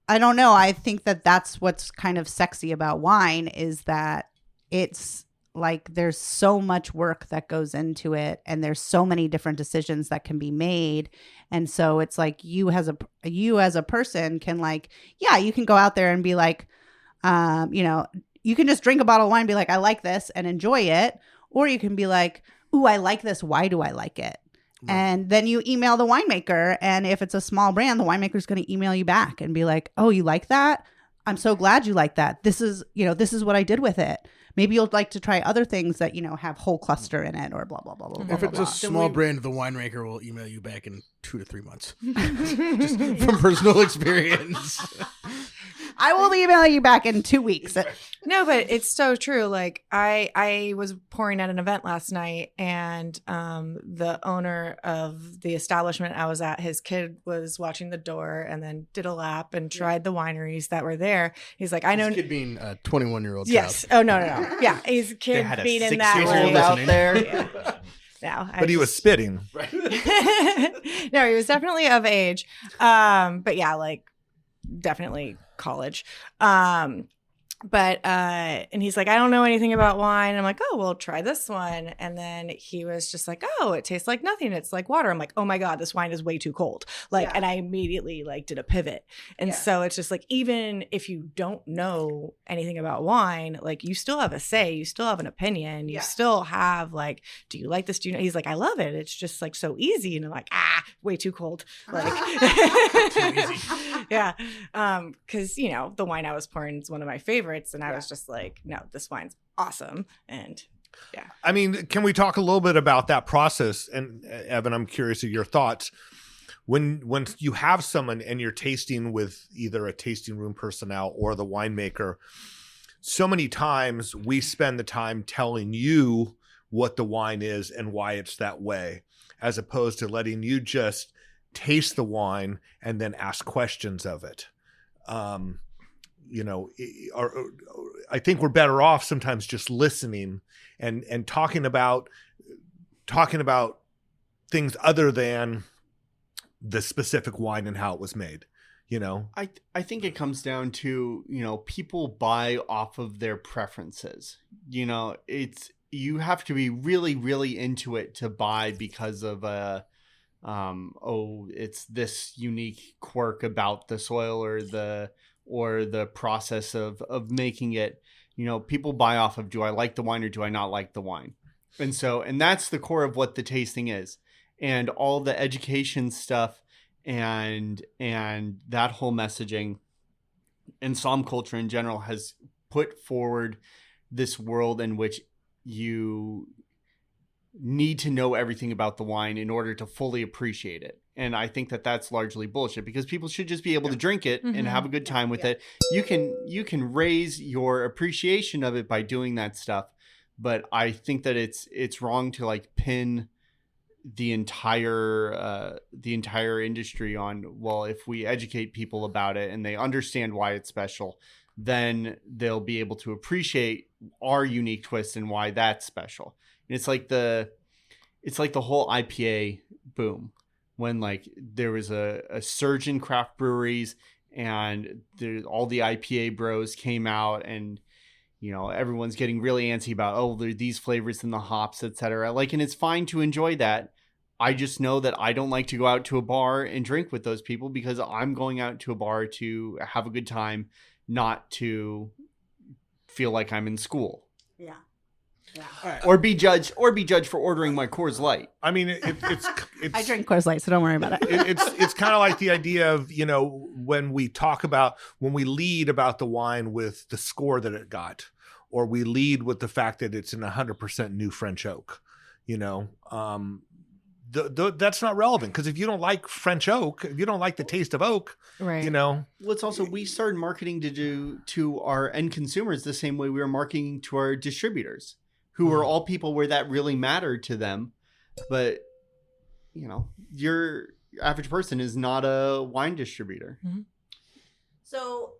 that that's what's kind of sexy about wine, is that it's like, there's so much work that goes into it, and there's so many different decisions that can be made. And so it's like, you as a person can, like, you can go out there and be like, you can just drink a bottle of wine and be like, I like this, and enjoy it. Or you can be like, ooh, I like this. Why do I like it? Right. And then you email the winemaker. And if it's a small brand, the winemaker is going to email you back and be like, oh, you like that? I'm so glad you like that. This is what I did with it. Maybe you'll like to try other things that, have whole cluster in it, or blah, blah, blah, blah, blah. If it's a small brand, the winemaker will email you back in 2 to 3 months. Just from personal experience. I will email you back in 2 weeks. No, but it's so true. Like I was pouring at an event last night, and the owner of the establishment I was at, his kid was watching the door and then did a lap and tried the wineries that were there. He's like, I know. This kid being a 21-year-old Yes. child. Oh no. Yeah, his kid being in that 6-year-old range. out there. Yeah. No, But he was spitting. No, he was definitely of age. But yeah, like definitely college. And he's like, I don't know anything about wine. And I'm like, oh, well, try this one. And then he was just like, oh, it tastes like nothing. It's like water. I'm like, oh my God, this wine is way too cold. Like, and I immediately like did a pivot. And so it's just like, even if you don't know anything about wine, like you still have a say, you still have an opinion, you still have like, do you like this? Do you know? He's like, I love it. It's just like so easy. And I'm like, way too cold. Like, Too easy. yeah. Cause you know, the wine I was pouring is one of my favorites. And I was just like, no, this wine's awesome. And yeah. I mean, can we talk a little bit about that process? And Evan, I'm curious of your thoughts. When you have someone and you're tasting with either a tasting room personnel or the winemaker, so many times we spend the time telling you what the wine is and why it's that way, as opposed to letting you just taste the wine and then ask questions of it. You know, I think we're better off sometimes just listening and talking about things other than the specific wine and how it was made. You know, I think it comes down to, you know, people buy off of their preferences. You know, you have to be really, really into it to buy because of it's this unique quirk about the soil or the process of making it. You know, people buy off of, do I like the wine or do I not like the wine? And that's the core of what the tasting is. And all the education stuff and that whole messaging and Somm culture in general has put forward this world in which you need to know everything about the wine in order to fully appreciate it. And I think that that's largely bullshit, because people should just be able to drink it and have a good time with it. You can raise your appreciation of it by doing that stuff. But I think that it's wrong to like pin the entire industry on, well, if we educate people about it and they understand why it's special, then they'll be able to appreciate our unique twist and why that's special. And it's like the whole IPA boom, when like there was a surge in craft breweries and all the IPA bros came out, and you know, everyone's getting really antsy about, oh, there are these flavors in the hops, etc. Like, and it's fine to enjoy that. I just know that I don't like to go out to a bar and drink with those people, because I'm going out to a bar to have a good time, not to feel like I'm in school. Yeah. Right. Or be judged for ordering my Coors Light. I mean, it's I drink Coors Light, so don't worry about it. it's kind of like the idea of, you know, when we lead about the wine with the score that it got, or we lead with the fact that it's in 100% new French oak, you know, that's not relevant, because if you don't like French oak, if you don't like the taste of oak, Right. you know. Well, it's also, we started marketing to our end consumers the same way we were marketing to our distributors, who were all people where that really mattered to them. But, you know, your average person is not a wine distributor. Mm-hmm. So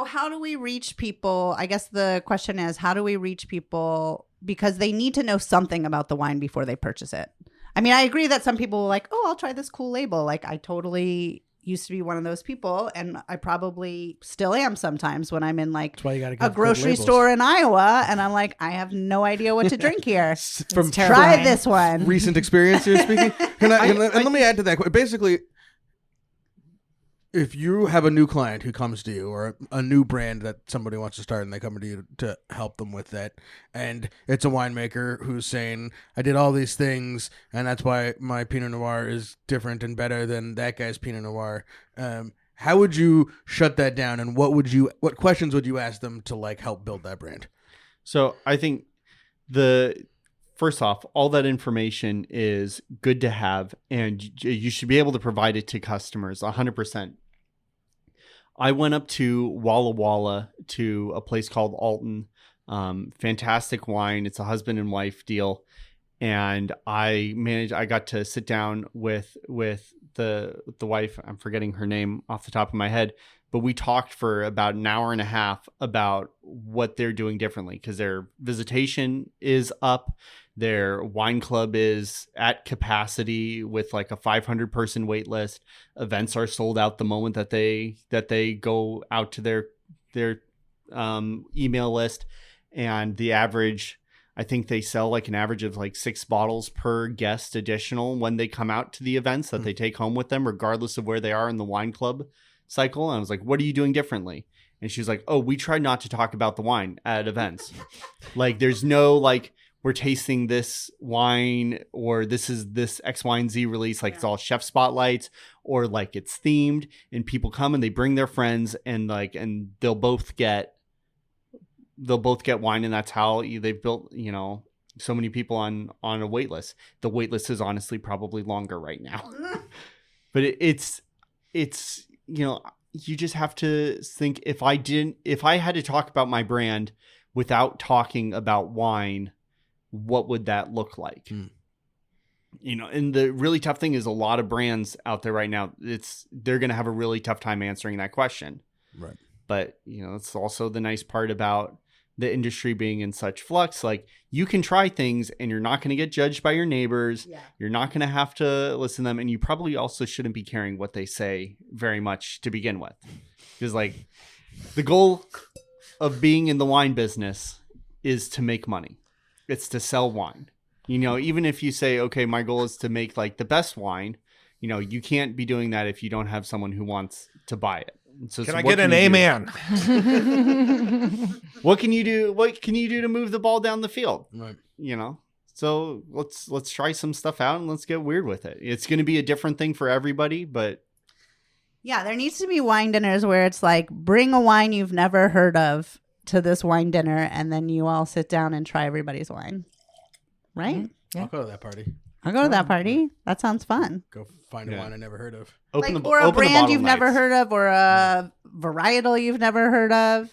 how do we reach people? I guess the question is, how do we reach people? Because they need to know something about the wine before they purchase it. I mean, I agree that some people are like, oh, I'll try this cool label. Like, I totally used to be one of those people, and I probably still am sometimes when I'm in like That's why you gotta a get good grocery labels. store in Iowa, and I'm like, I have no idea what to drink here. From Try this one. recent experience you're speaking. And let me add to that. Basically, if you have a new client who comes to you, or a new brand that somebody wants to start, and they come to you to help them with that, and it's a winemaker who's saying, I did all these things, and that's why my Pinot Noir is different and better than that guy's Pinot Noir. How would you shut that down, and what questions would you ask them to like help build that brand? So I think first off, all that information is good to have, and you should be able to provide it to customers 100%. I went up to Walla Walla to a place called Alton. Fantastic wine. It's a husband and wife deal. And I got to sit down with the wife. I'm forgetting her name off the top of my head, but we talked for about an hour and a half about what they're doing differently, because their visitation is up. Their wine club is at capacity with like a 500 person wait list. Events are sold out the moment that they go out to their email list. And the average, I think they sell like an average of like 6 bottles per guest additional when they come out to the events that they take home with them, regardless of where they are in the wine club cycle. And I was like, what are you doing differently? And she was like, oh, we try not to talk about the wine at events. Like there's no like, we're tasting this wine, or this is this X, Y, and Z release. Like it's all chef spotlights, or like it's themed, and people come and they bring their friends, and they'll both get wine. And that's how they've built, so many people on a wait list. The wait list is honestly probably longer right now, but it's, you just have to think, if I had to talk about my brand without talking about wine, what would that look like? And the really tough thing is, a lot of brands out there right now, they're going to have a really tough time answering that question. Right. But, it's also the nice part about the industry being in such flux. Like, you can try things and you're not going to get judged by your neighbors. Yeah. You're not going to have to listen to them. And you probably also shouldn't be caring what they say very much to begin with. Because like the goal of being in the wine business is to make money. It's to sell wine. Even if you say, okay, my goal is to make like the best wine, you can't be doing that if you don't have someone who wants to buy it. So can I get an amen? What can you do? What can you do to move the ball down the field? Right. So let's try some stuff out and let's get weird with it. It's going to be a different thing for everybody, but yeah, there needs to be wine dinners where it's like, bring a wine you've never heard of to this wine dinner, and then you all sit down and try everybody's wine. Right? Mm-hmm. Yeah. I'll go to that party. I'll go to that party. That sounds fun. Go find a wine I never heard of. Or a brand you've never heard of, or a varietal you've never heard of.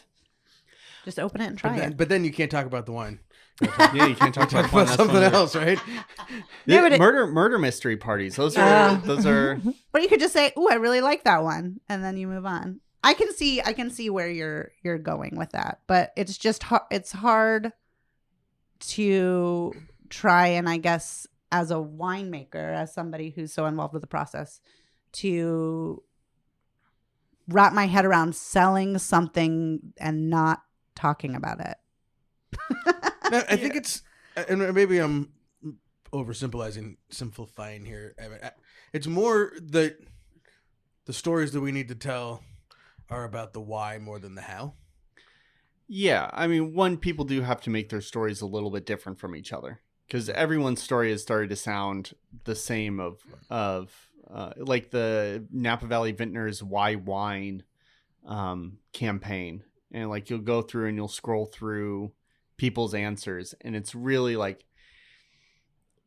Just open it and try it. But then you can't talk about the wine. Yeah, you can't talk about something else, right? Yeah, but murder mystery parties. Those are. But you could just say, "Ooh, I really like that one," and then you move on. I can see where you're going with that, but it's just it's hard to try, and I guess as a winemaker, as somebody who's so involved with the process, to wrap my head around selling something and not talking about it. No, I think it's, and maybe I'm simplifying here. It's more the stories that we need to tell are about the why more than the how. Yeah, I mean, people do have to make their stories a little bit different from each other, because everyone's story has started to sound the same of like the Napa Valley Vintners Why Wine campaign. And like, you'll go through and you'll scroll through people's answers, and it's really like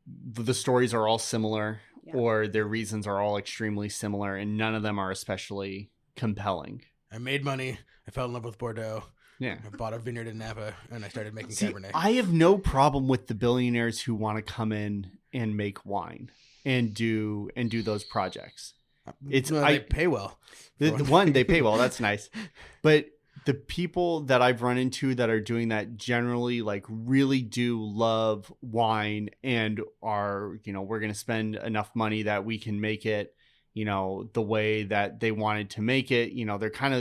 the stories are all similar, or their reasons are all extremely similar, and none of them are especially compelling. I made money. I fell in love with Bordeaux. Yeah. I bought a vineyard in Napa, and I started making Cabernet. I have no problem with the billionaires who want to come in and make wine and do those projects. They pay well. They pay well. That's nice. But the people that I've run into that are doing that generally like really do love wine and are, we're going to spend enough money that we can make it, the way that they wanted to make it.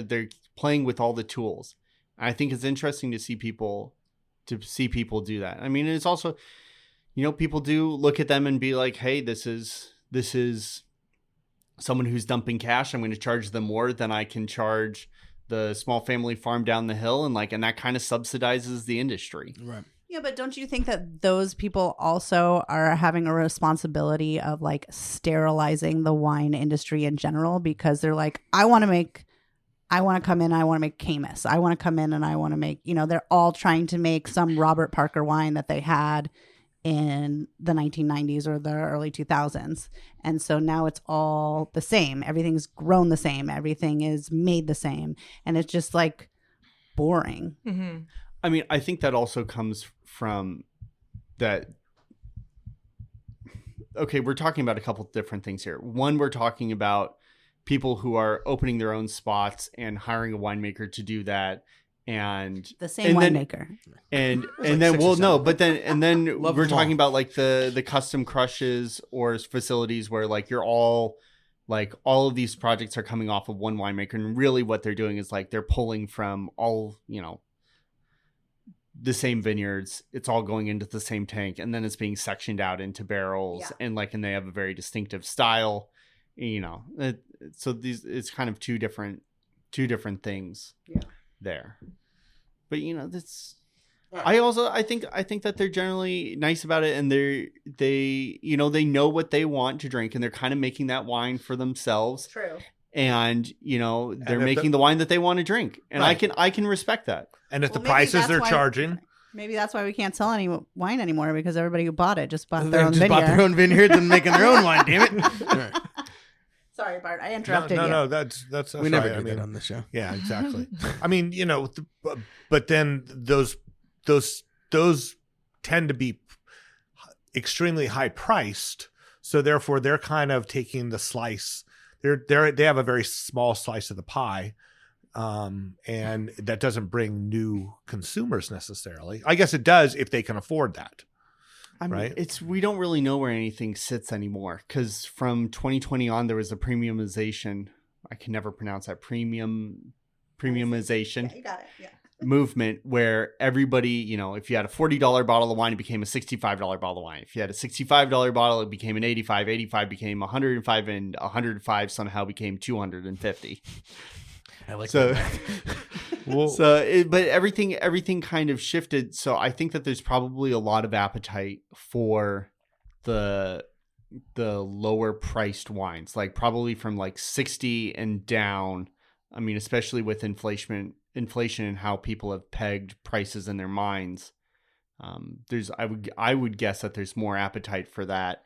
They're playing with all the tools. I think it's interesting to see people do that. I mean, it's also, people do look at them and be like, hey, this is someone who's dumping cash. I'm going to charge them more than I can charge the small family farm down the hill, and that kind of subsidizes the industry. Right. Yeah, but don't you think that those people also are having a responsibility of like sterilizing the wine industry in general, because they're like, I want to come in, I want to make Camus. I want to come in and I want to make, they're all trying to make some Robert Parker wine that they had in the 1990s or the early 2000s. And so now it's all the same. Everything's grown the same. Everything is made the same. And it's just like boring. Mm-hmm. I mean, I think that also comes from that. Okay, we're talking about a couple different things here. One, we're talking about people who are opening their own spots and hiring a winemaker to do that. And The same winemaker. And like then 6 or well, no, 7. but then Love we're them all. talking about like the custom crushes or facilities where like you're all like all of these projects are coming off of one winemaker, and really what they're doing is like they're pulling from all, you know, the same vineyards. It's all going into the same tank, and then it's being sectioned out into barrels, and they have a very distinctive style, you know. So these, it's kind of two different things there. But you know, that's I think that they're generally nice about it, and they you know, they know what they want to drink, and they're kind of making that wine for themselves. True. And you know, they're if making the wine that they want to drink, and Right. I can respect that. And if Well, the maybe prices that's they're why- charging, Maybe that's why we can't sell any wine anymore, because everybody who bought it just bought They their own just vineyard. bought their own vineyards and making their own wine. Damn it! All right. Sorry, Bart, I interrupted you. no, that's We never right. do I mean, that on this show. yeah, exactly. I mean, you know, but then those tend to be extremely high priced, so therefore they're kind of taking the slice. They have a very small slice of the pie, and that doesn't bring new consumers necessarily. I guess it does if they can afford that. I mean, Right. we don't really know where anything sits anymore, because from 2020 on there was a premiumization. I can never pronounce that premiumization Yeah, you got it. Yeah. movement where everybody, you know, if you had a $40 bottle of wine, it became a $65 bottle of wine. If you had a $65 bottle, it became an 85. 85 became 105, and 105 somehow became 250. I like So, that. Well, but everything kind of shifted. So I think that there's probably a lot of appetite for the lower priced wines, like probably from like 60 and down. I mean, especially with inflation and how people have pegged prices in their minds. I would guess that there's more appetite for that.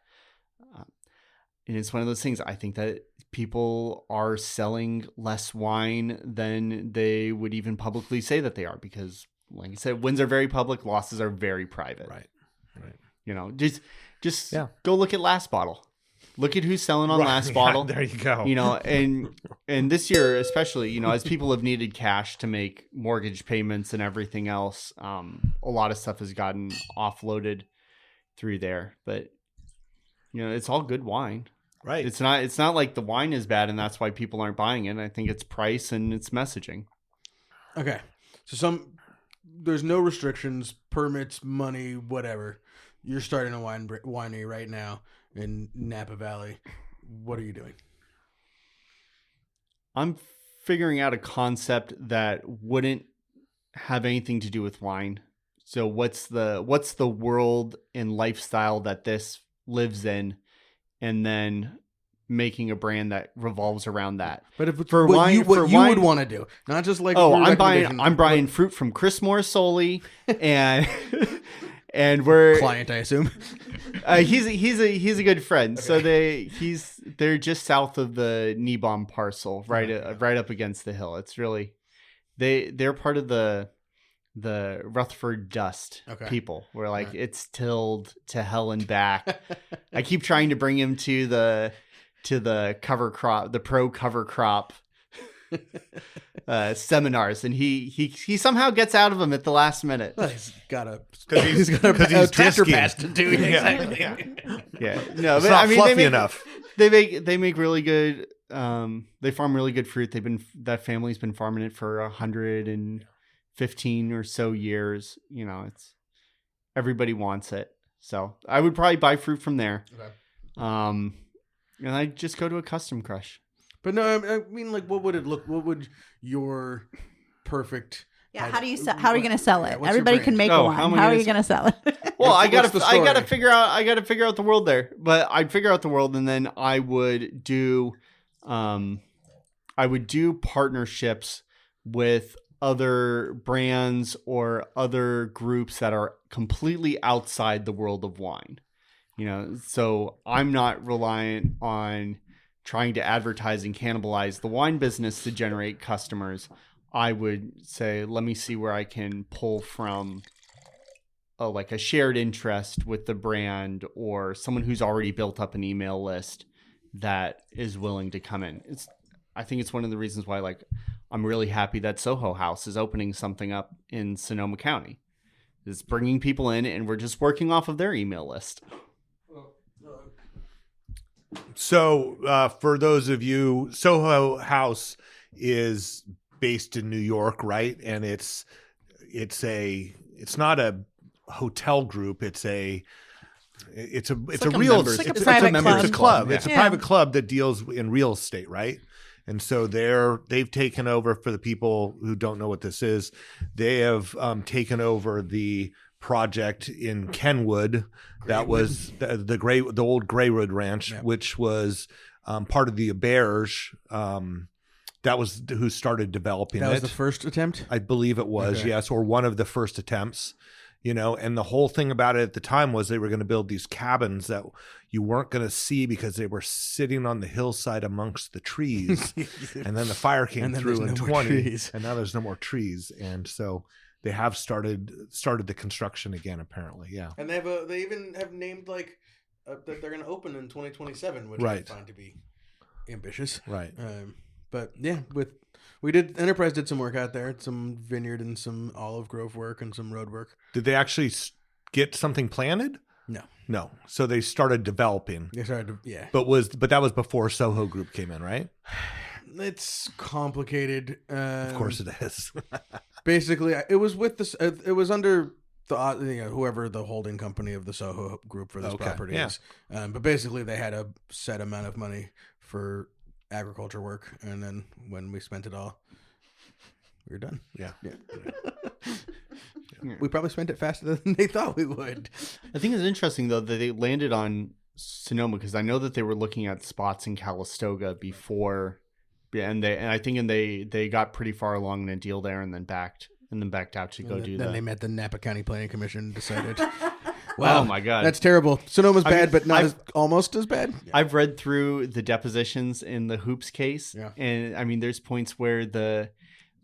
And it's one of those things. I think that people are selling less wine than they would even publicly say that they are, because, like I said, wins are very public, losses are very private. right. You know, just Yeah. go look at Last Bottle. Look at who's selling on Last Yeah, Bottle. there you go. You know, and this year especially, you know, as people have needed cash to make mortgage payments and everything else, a lot of stuff has gotten offloaded through there. But you know, it's all good wine. Right. It's not like the wine is bad and that's why people aren't buying it. I think it's price and it's messaging. Okay, so there's no restrictions, permits, money, whatever. You're starting a winery right now in Napa Valley. What are you doing? I'm figuring out a concept that wouldn't have anything to do with wine. So what's the world and lifestyle that this lives in, and then making a brand that revolves around that. But if it's For what wine- you for would wine- want to do, not just like Oh, your I'm recommendation. buying fruit from Chris Morsoli, and and we're client, I assume. he's a good friend. So they're just south of the Nebom parcel, right up against the hill. It's really they're part of the Rutherford Dust people. Where like it's tilled to hell and back. I keep trying to bring him to the cover crop, the pro cover crop seminars, and he somehow gets out of them at the last minute. Well, he's got a he's tractor disking. pass to do. Exactly. Yeah, no, It's but not I mean, fluffy enough. They make really good. They farm really good fruit. That family's been farming it for 115 or so years. You know, it's everybody wants it. So I would probably buy fruit from there. Okay. And I just go to a Custom Crush. But no, I mean, like, what would it look? What would your perfect? Yeah, how are you going to sell Yeah, it? what's your Everybody brand? can make Oh, one. how am I How are gonna you going to sell it? Well, I What's the story? gotta figure out the world there. But I'd figure out the world, and then I would do partnerships with other brands or other groups that are completely outside the world of wine. So I'm not reliant on trying to advertise and cannibalize the wine business to generate customers. I would say, let me see where I can pull from like a shared interest with the brand or someone who's already built up an email list that is willing to come in. I think it's one of the reasons why, like, I'm really happy that Soho House is opening something up in Sonoma County. It's bringing people in, and we're just working off of their email list. So for those of you, Soho House is based in New York, right? And it's not a hotel group. It's a private club. It's a private club that deals in real estate, right? And so they've taken over, for the people who don't know what this is, they have taken over the project in Kenwood that was the old Greywood Ranch, which was part of the Auberge. That was who started developing it. That was the first attempt? I believe it was, yes, or one of the first attempts. And the whole thing about it at the time was they were going to build these cabins that you weren't going to see because they were sitting on the hillside amongst the trees. And then the fire came through in 20, and now there's no more trees. And so they have started the construction again, apparently. Yeah. And they even have named like that they're going to open in 2027, which I find to be ambitious. Right. But yeah, Enterprise did some work out there, some vineyard and some olive grove work and some road work. Did they actually get something planted? No. So they started developing. They started, yeah. But that was before Soho Group came in, right? It's complicated. Of course it is. Basically, it was with this. It was under the whoever the holding company of the Soho Group for this property is. But basically, they had a set amount of money for agriculture work, and then when we spent it all, we were done. Yeah. We probably spent it faster than they thought we would. I think it's interesting though that they landed on Sonoma, because I know that they were looking at spots in Calistoga before, and they got pretty far along in a deal there, and then backed out to go do that. Then they met the Napa County Planning Commission and decided. Wow, oh my God, that's terrible. Sonoma's bad, but not almost as bad. Yeah. I've read through the depositions in the Hoops case, and I mean, there's points where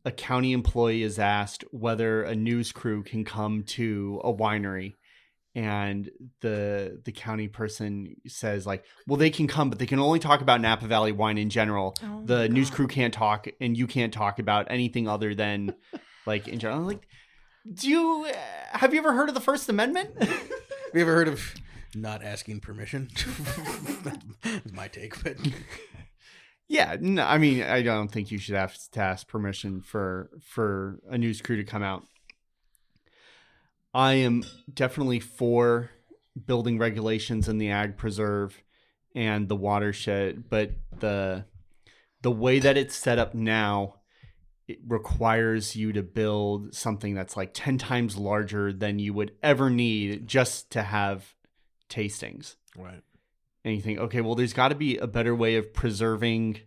a county employee is asked whether a news crew can come to a winery, and the county person says like, well, they can come, but they can only talk about Napa Valley wine in general. Oh, the news crew can't talk, and you can't talk about anything other than like in general. I'm like, have you ever heard of the First Amendment? Have you ever heard of not asking permission? That's my take, but yeah, no, I mean, I don't think you should have to ask permission for a news crew to come out. I am definitely for building regulations in the ag preserve and the watershed, but the way that it's set up now, it requires you to build something that's like 10 times larger than you would ever need just to have tastings. Right. And you think, okay, well, there's got to be a better way of preserving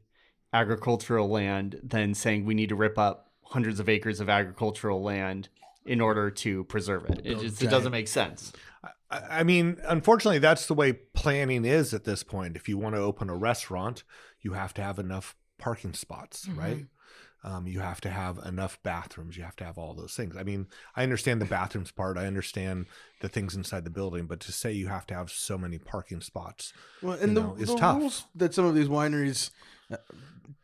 agricultural land than saying we need to rip up hundreds of acres of agricultural land in order to preserve it. It doesn't make sense. I mean, unfortunately, that's the way planning is at this point. If you want to open a restaurant, you have to have enough parking spots, right? You have to have enough bathrooms. You have to have all those things. I mean, I understand the bathrooms part. I understand the things inside the building, but to say you have to have so many parking spots, is tough. Rules that some of these wineries,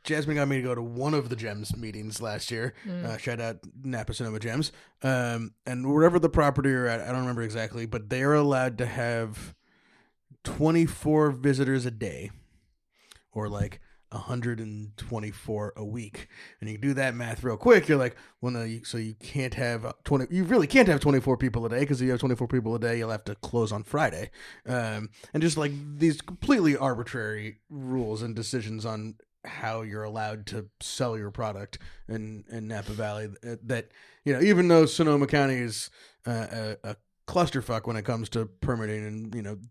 Jasmine got me to go to one of the Gems meetings last year. Shout out Napa Sonoma Gems. And wherever the property you're at, I don't remember exactly, but they are allowed to have 24 visitors a day, or like 124 a week. And you do that math real quick, you're like, well, no, so you can't have 20, you really can't have 24 people a day, because if you have 24 people a day, you'll have to close on Friday. And just like these completely arbitrary rules and decisions on how you're allowed to sell your product in Napa Valley, that, even though Sonoma County is a clusterfuck when it comes to permitting and,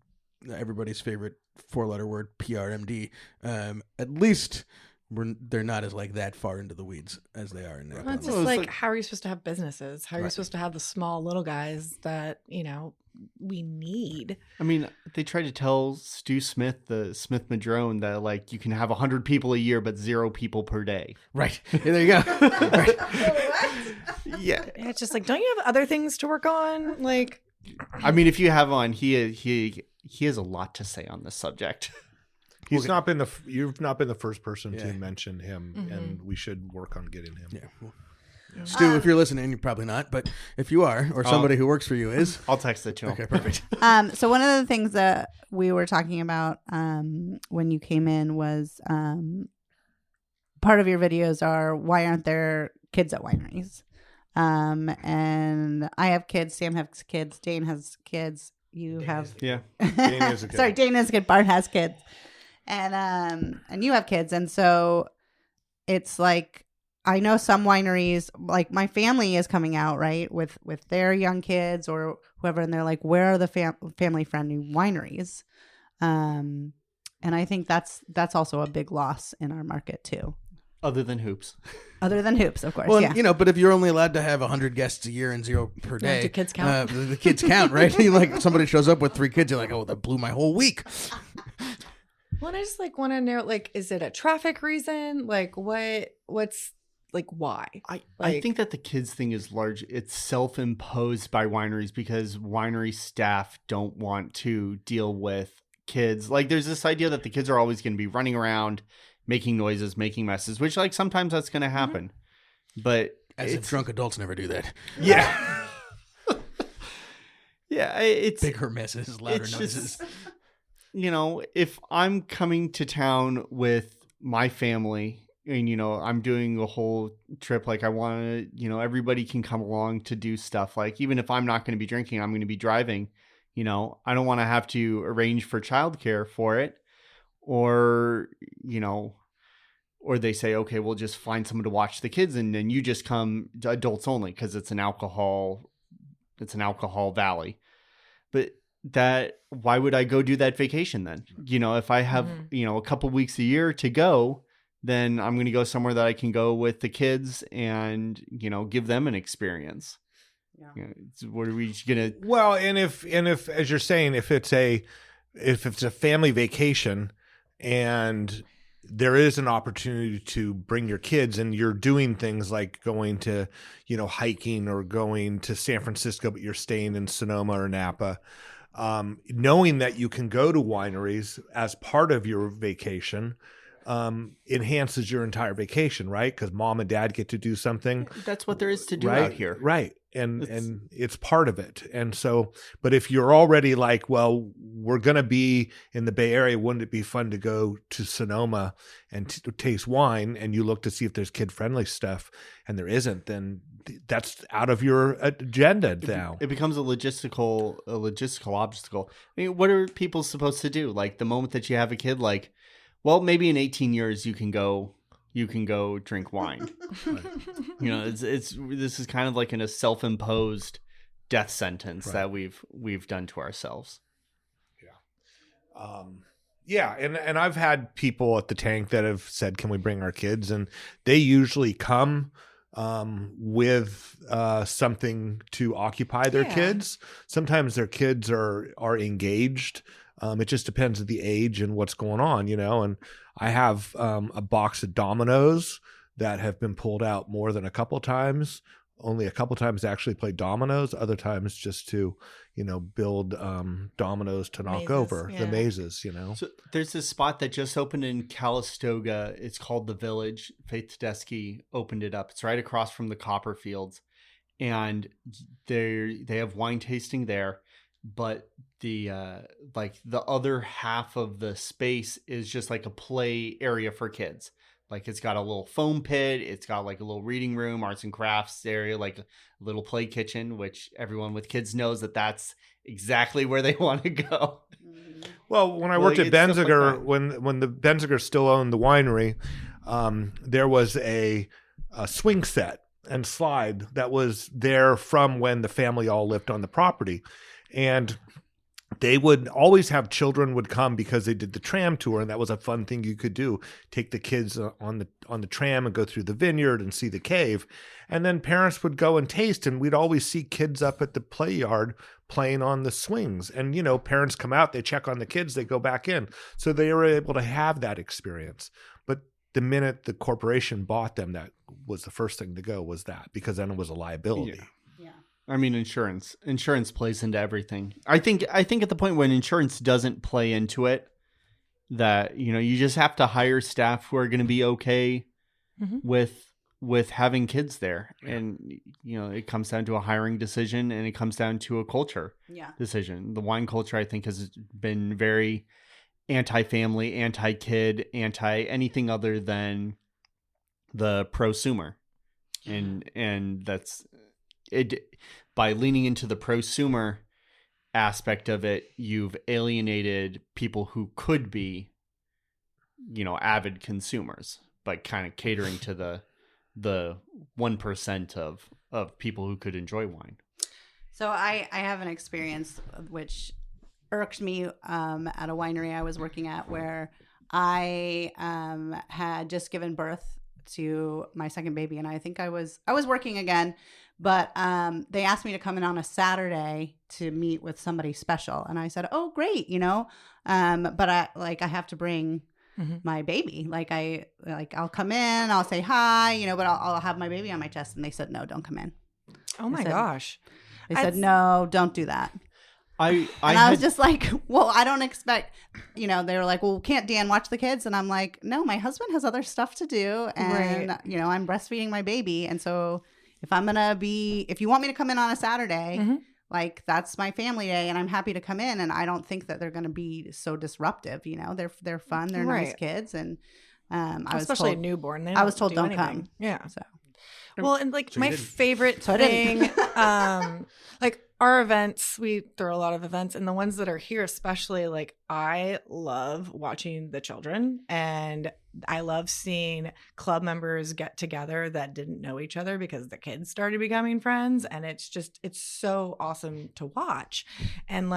everybody's favorite 4-letter word, PRMD, at least they're not as like that far into the weeds as they are in Napa. Well, it's just like, how are you supposed to have businesses? How are you supposed to have the small little guys that, we need? I mean, they tried to tell Stu Smith, the Smith Madrone, that like you can have 100 people a year, but 0 people per day. Right. There you go. Right. Yeah. It's just like, don't you have other things to work on? Like, I mean, if you have on, he has a lot to say on this subject. You've not been the first person to mention him, and we should work on getting him. Yeah. Well, Stu, if you're listening, you're probably not, but if you are, or somebody who works for you is, I'll text it to him. Okay, perfect. So one of the things that we were talking about when you came in was part of your videos are why aren't there kids at wineries? And I have kids, Sam has kids, Dane has kids. You have Yeah. Dane is a kid. Sorry, Dane is a kid. Bart has kids, and you have kids, and so it's like I know some wineries, like my family is coming out right with their young kids or whoever, and they're like, where are the family friendly wineries? And I think that's also a big loss in our market too. Other than hoops. Other than hoops, of course. Well, yeah. but if you're only allowed to have 100 guests a year and 0 per day, do kids count? The kids count, right? Like somebody shows up with 3 kids, you're like, oh, that blew my whole week. well, I just like want to know, like, is it a traffic reason? Like, what's like, why? I think that the kids thing is large. It's self-imposed by wineries because winery staff don't want to deal with kids. Like there's this idea that the kids are always going to be running around, making noises, making messes, which like sometimes that's going to happen. But As if drunk adults never do that. Yeah. Yeah, it's Bigger messes, louder it's noises. just, if I'm coming to town with my family and, I'm doing a whole trip, like I want to, everybody can come along to do stuff. Like, even if I'm not going to be drinking, I'm going to be driving, I don't want to have to arrange for childcare for it or they say, okay, we'll just find someone to watch the kids. And then you just come adults only because it's an alcohol valley. But why would I go do that vacation then? If I have, a couple weeks a year to go, then I'm going to go somewhere that I can go with the kids and, give them an experience. Yeah. What are we going to? Well, and if, as you're saying, if it's a family vacation and there is an opportunity to bring your kids and you're doing things like going to, hiking or going to San Francisco, but you're staying in Sonoma or Napa, knowing that you can go to wineries as part of your vacation enhances your entire vacation, right? Because mom and dad get to do something. That's what there is to do right, out here. Right. And it's part of it. And so, but if you're already like, well, we're going to be in the Bay Area, wouldn't it be fun to go to Sonoma and taste wine? And you look to see if there's kid-friendly stuff and there isn't, then that's out of your agenda now. It becomes a logistical obstacle. I mean, what are people supposed to do? Like the moment that you have a kid, like, well, maybe in 18 years you can go drink wine. This is kind of like in a self-imposed death sentence that we've done to ourselves. Yeah. And I've had people at the tank that have said, can we bring our kids? And they usually come with something to occupy their kids. Sometimes their kids are engaged. It just depends on the age and what's going on, and I have a box of dominoes that have been pulled out more than a couple times, only a couple times to actually play dominoes, other times just to, build dominoes to knock over the mazes, So there's this spot that just opened in Calistoga. It's called The Village. Faith Tedeschi opened it up. It's right across from the copper fields. And they have wine tasting there. But the other half of the space is just like a play area for kids. Like it's got a little foam pit. It's got like a little reading room, arts and crafts area, like a little play kitchen, which everyone with kids knows that that's exactly where they want to go. Well, when I worked at Benziger, when the Benziger still owned the winery, there was a swing set and slide that was there from when the family all lived on the property. And they would always have children would come because they did the tram tour, and that was a fun thing you could do. Take the kids on the tram and go through the vineyard and see the cave. And then parents would go and taste, and we'd always see kids up at the play yard playing on the swings. And, parents come out, they check on the kids, they go back in. So they were able to have that experience. But the minute the corporation bought them, that was the first thing to go, was that, because then it was a liability. Yeah. I mean, insurance plays into everything. I think at the point when insurance doesn't play into it, that, you just have to hire staff who are going to be okay with having kids there. And, it comes down to a hiring decision, and it comes down to a culture decision. The wine culture, I think, has been very anti-family, anti-kid, anti-anything other than the prosumer. And that's it. By leaning into the prosumer aspect of it, you've alienated people who could be, avid consumers, but kind of catering to the 1% of people who could enjoy wine. So I have an experience which irked me at a winery I was working at, where I had just given birth to my second baby, and I think I was working again. But they asked me to come in on a Saturday to meet with somebody special. And I said, oh, great, but I have to bring my baby. I'll come in, I'll say hi, but I'll have my baby on my chest. And they said, no, don't come in. Oh my gosh. They said, no, don't do that. I was just like, well, I don't expect, they were like, well, can't Dan watch the kids? And I'm like, no, my husband has other stuff to do. And, right. I'm breastfeeding my baby. And so if you want me to come in on a Saturday, that's my family day, and I'm happy to come in. And I don't think that they're going to be so disruptive. They're fun. They're nice kids. And especially a newborn. I was told don't come. Yeah. So. Well, and my favorite thing, our events, we throw a lot of events, and the ones that are here, especially, I love watching the children, and I love seeing club members get together that didn't know each other because the kids started becoming friends. And it's so awesome to watch. And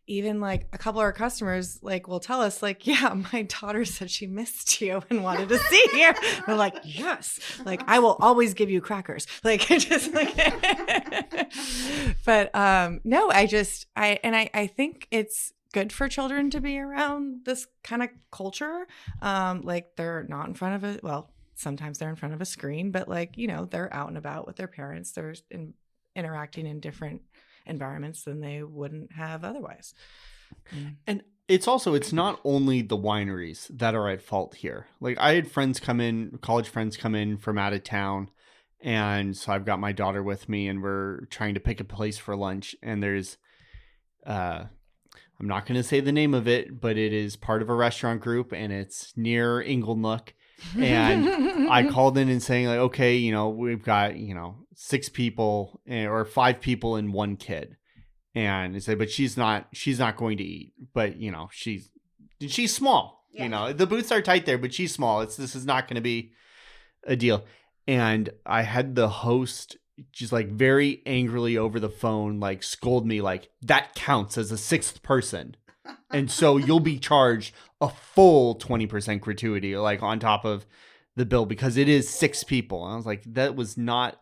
even a couple of our customers will tell us yeah, my daughter said she missed you and wanted to see you. We're like, yes, I will always give you crackers. But no, I think it's good for children to be around this kind of culture. They're not in front of sometimes they're in front of a screen, but they're out and about with their parents. They're interacting in different environments than they wouldn't have otherwise. And it's not only the wineries that are at fault here. I had college friends come in from out of town, and so I've got my daughter with me, and we're trying to pick a place for lunch, and there's I'm not going to say the name of it, but it is part of a restaurant group, and it's near Inglenook. And I called in and saying okay, we've got, 6 people or 5 people and 1 kid. And they said, but she's not going to eat, but she's small, the booths are tight there, but she's small. This is not going to be a deal. And I had the host just very angrily over the phone, scold me, that counts as a 6th person. And so you'll be charged a full 20% gratuity, on top of the bill, because it is 6 people. And I was like, that was not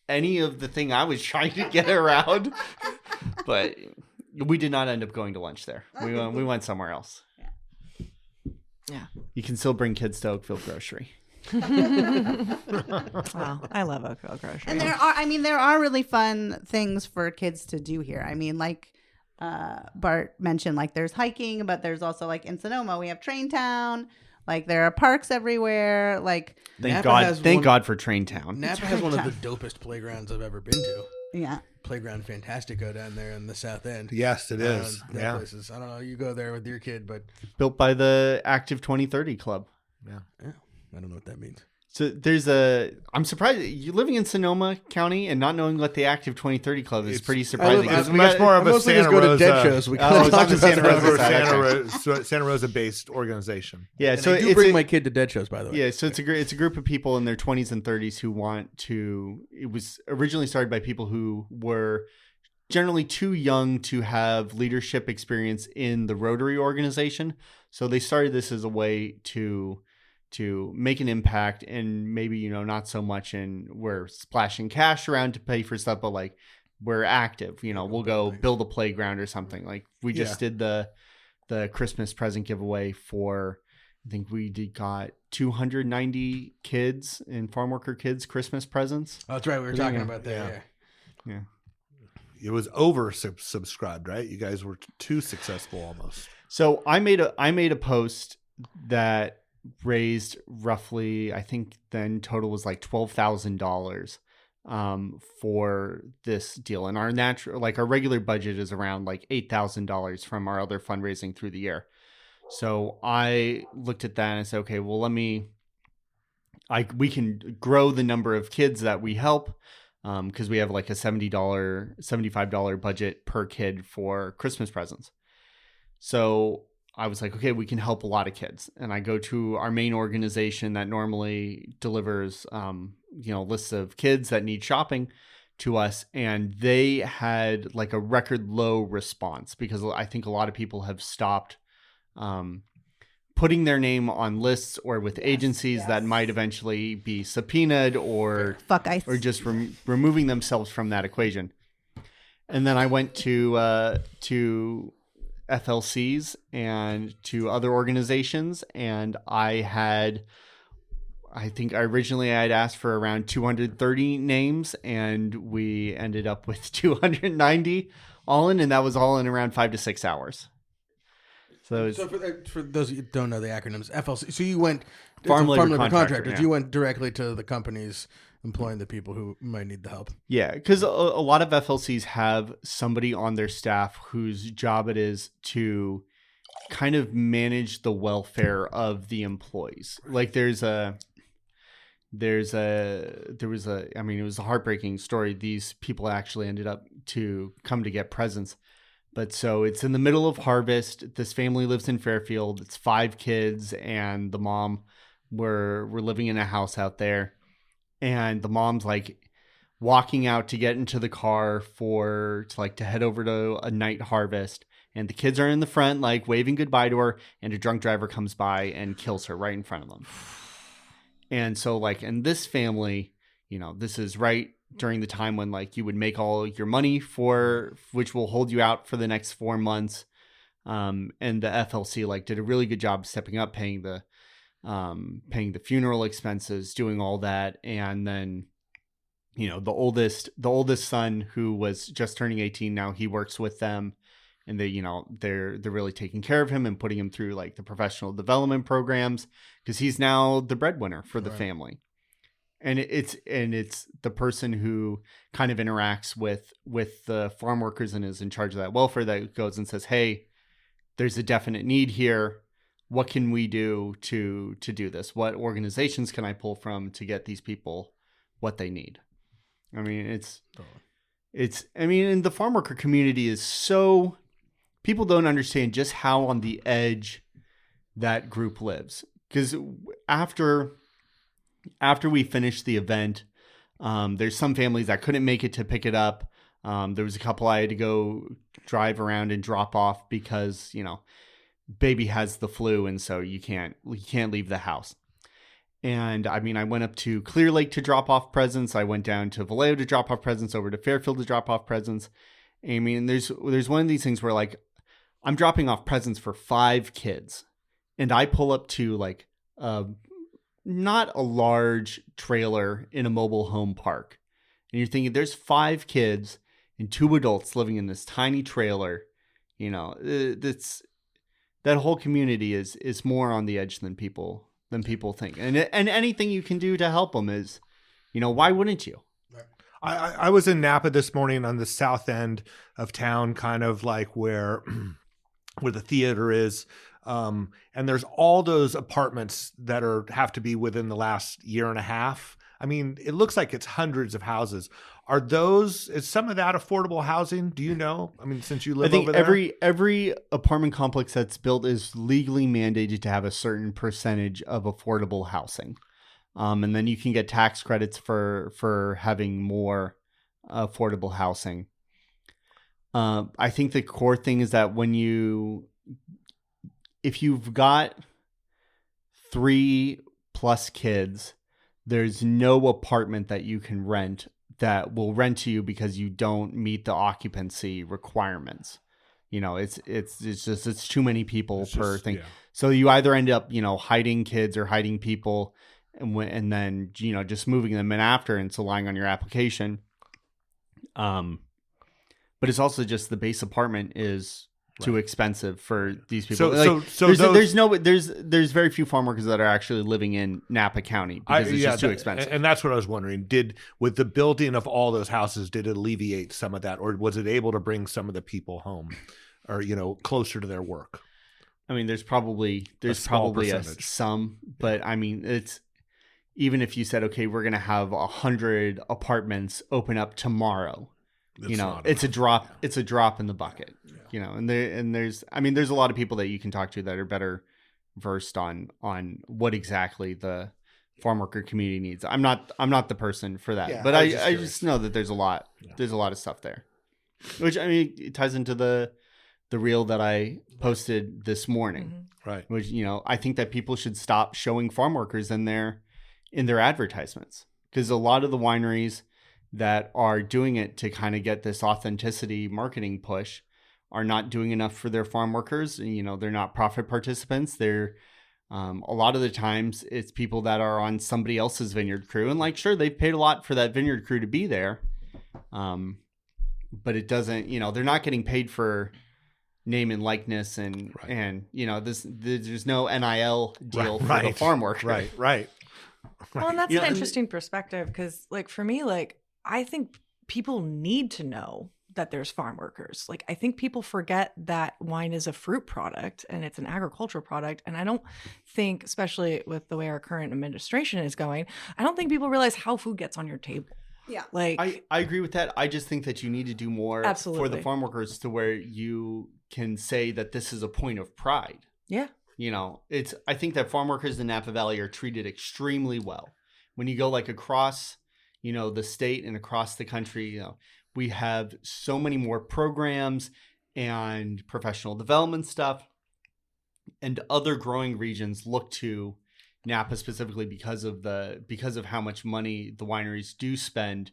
any of the thing I was trying to get around. But we did not end up going to lunch there. We went somewhere else. Yeah. You can still bring kids to Oakville Grocery. Well, I love Oakville Grocery. And there are really fun things for kids to do here. Bart mentioned, there's hiking, but there's also in Sonoma we have Train Town. There are parks everywhere. Thank God for Train Town. Napa has one of the dopest playgrounds I've ever been to. Yeah. Playground Fantastico down there in the South End. Yes, it is. Yeah. Places. I don't know. You go there with your kid, but built by the Active 2030 Club. Yeah. I don't know what that means. So I'm surprised you're living in Sonoma County and not knowing what the Active 2030 Club is. Pretty surprising. It's much more of a Santa go to Rosa. dead shows. We talk about Santa Rosa based organization. Yeah, and so I do bring my kid to dead shows, by the way. Yeah, so it's a group of people in their 20s and 30s who want to. It was originally started by people who were generally too young to have leadership experience in the Rotary organization. So they started this as a way to make an impact, and maybe, not so much we're splashing cash around to pay for stuff, but like we're active, we'll go build a playground or something. Like we just did the Christmas present giveaway for, I think we got 290 kids and farm worker kids Christmas presents. Oh, that's right. We were talking about that. Yeah. It was over subscribed, right? You guys were too successful almost. So I made a post that raised roughly, I think then total was like $12,000 for this deal. And our regular budget is around like $8,000 from our other fundraising through the year. So I looked at that and I said, okay, well, we can grow the number of kids that we help, because we have like a $75 budget per kid for Christmas presents. So I was like, okay, we can help a lot of kids. And I go to our main organization that normally delivers, lists of kids that need shopping to us. And they had like a record low response, because I think a lot of people have stopped putting their name on lists or with agencies that might eventually be subpoenaed or just removing themselves from that equation. And then I went to FLCs and to other organizations, and I think originally I had asked for around 230 names, and we ended up with 290 all in, and that was all in around 5 to 6 hours. So for those who don't know the acronyms, FLC. So you went Farm Labor Contractor. Yeah. You went directly to the companies employing the people who might need the help. Yeah, because a lot of FLCs have somebody on their staff whose job it is to kind of manage the welfare of the employees. Like it was a heartbreaking story. These people actually ended up to come to get presents. But so it's in the middle of harvest. This family lives in Fairfield. It's 5 kids, and the mom, we're living in a house out there. And the mom's like walking out to get into the car to head over to a night harvest. And the kids are in the front, like waving goodbye to her. And a drunk driver comes by and kills her right in front of them. And so like in this family, this is right during the time when like you would make all your money which will hold you out for the next 4 months. And the FLC like did a really good job stepping up, paying the funeral expenses, doing all that. And then, the oldest son, who was just turning 18 now, he works with them, and they're really taking care of him and putting him through like the professional development programs, because he's now the breadwinner for the family. And it's the person who kind of interacts with the farm workers and is in charge of that welfare that goes and says, hey, there's a definite need here. What can we do to do this? What organizations can I pull from to get these people what they need? I mean, and the farm worker community is so, people don't understand just how on the edge that group lives. Because after we finished the event, there's some families that couldn't make it to pick it up. There was a couple I had to go drive around and drop off because, baby has the flu, and so you can't leave the house. And I mean, I went up to Clear Lake to drop off presents. I went down to Vallejo to drop off presents, over to Fairfield to drop off presents. I mean, there's one of these things where like I'm dropping off presents for 5 kids, and I pull up to like not a large trailer in a mobile home park, and you're thinking there's 5 kids and 2 adults living in this tiny trailer. That whole community is more on the edge than people think, and anything you can do to help them is, why wouldn't you? I was in Napa this morning on the south end of town, kind of like where the theater is. And there's all those apartments that have to be within the last year and a half. I mean, it looks like it's hundreds of houses. Is some of that affordable housing? Do you know? I mean, since you live over there? I think every apartment complex that's built is legally mandated to have a certain percentage of affordable housing. And then you can get tax credits for having more affordable housing. I think the core thing is that if you've got 3+ kids, there's no apartment that you can rent that will rent to you because you don't meet the occupancy requirements. It's too many people per thing. Yeah. So you either end up, hiding kids or hiding people and then, just moving them in after and so lying on your application. But it's also just the base apartment is too expensive for these people. There's very few farm workers that are actually living in Napa County because it's just too expensive. And that's what I was wondering. With the building of all those houses, did it alleviate some of that, or was it able to bring some of the people home, or closer to their work? I mean, there's probably some, but I mean, it's even if you said, okay, we're going to have 100 apartments open up tomorrow. It's a drop. It's a drop in the bucket. Yeah. And there's a lot of people that you can talk to that are better versed on what exactly the farm worker community needs. I'm not the person for that, but I just know that there's a lot of stuff there, which it ties into the reel that I posted this morning, mm-hmm. Right? Which I think that people should stop showing farm workers in their advertisements, because a lot of the wineries that are doing it to kind of get this authenticity marketing push are not doing enough for their farm workers. They're not profit participants. They're a lot of the times it's people that are on somebody else's vineyard crew, and sure, they've paid a lot for that vineyard crew to be there. But it doesn't, they're not getting paid for name and likeness and there's no NIL deal for the farm worker. Right. Well, and that's an interesting perspective, because for me, I think people need to know that there's farm workers. I think people forget that wine is a fruit product and it's an agricultural product. And I don't think, especially with the way our current administration is going, I don't think people realize how food gets on your table. Yeah. I agree with that. I just think that you need to do more for the farm workers to where you can say that this is a point of pride. Yeah. I think that farm workers in Napa Valley are treated extremely well. When you go across, the state and across the country, we have so many more programs and professional development stuff, and other growing regions look to Napa specifically because of how much money the wineries do spend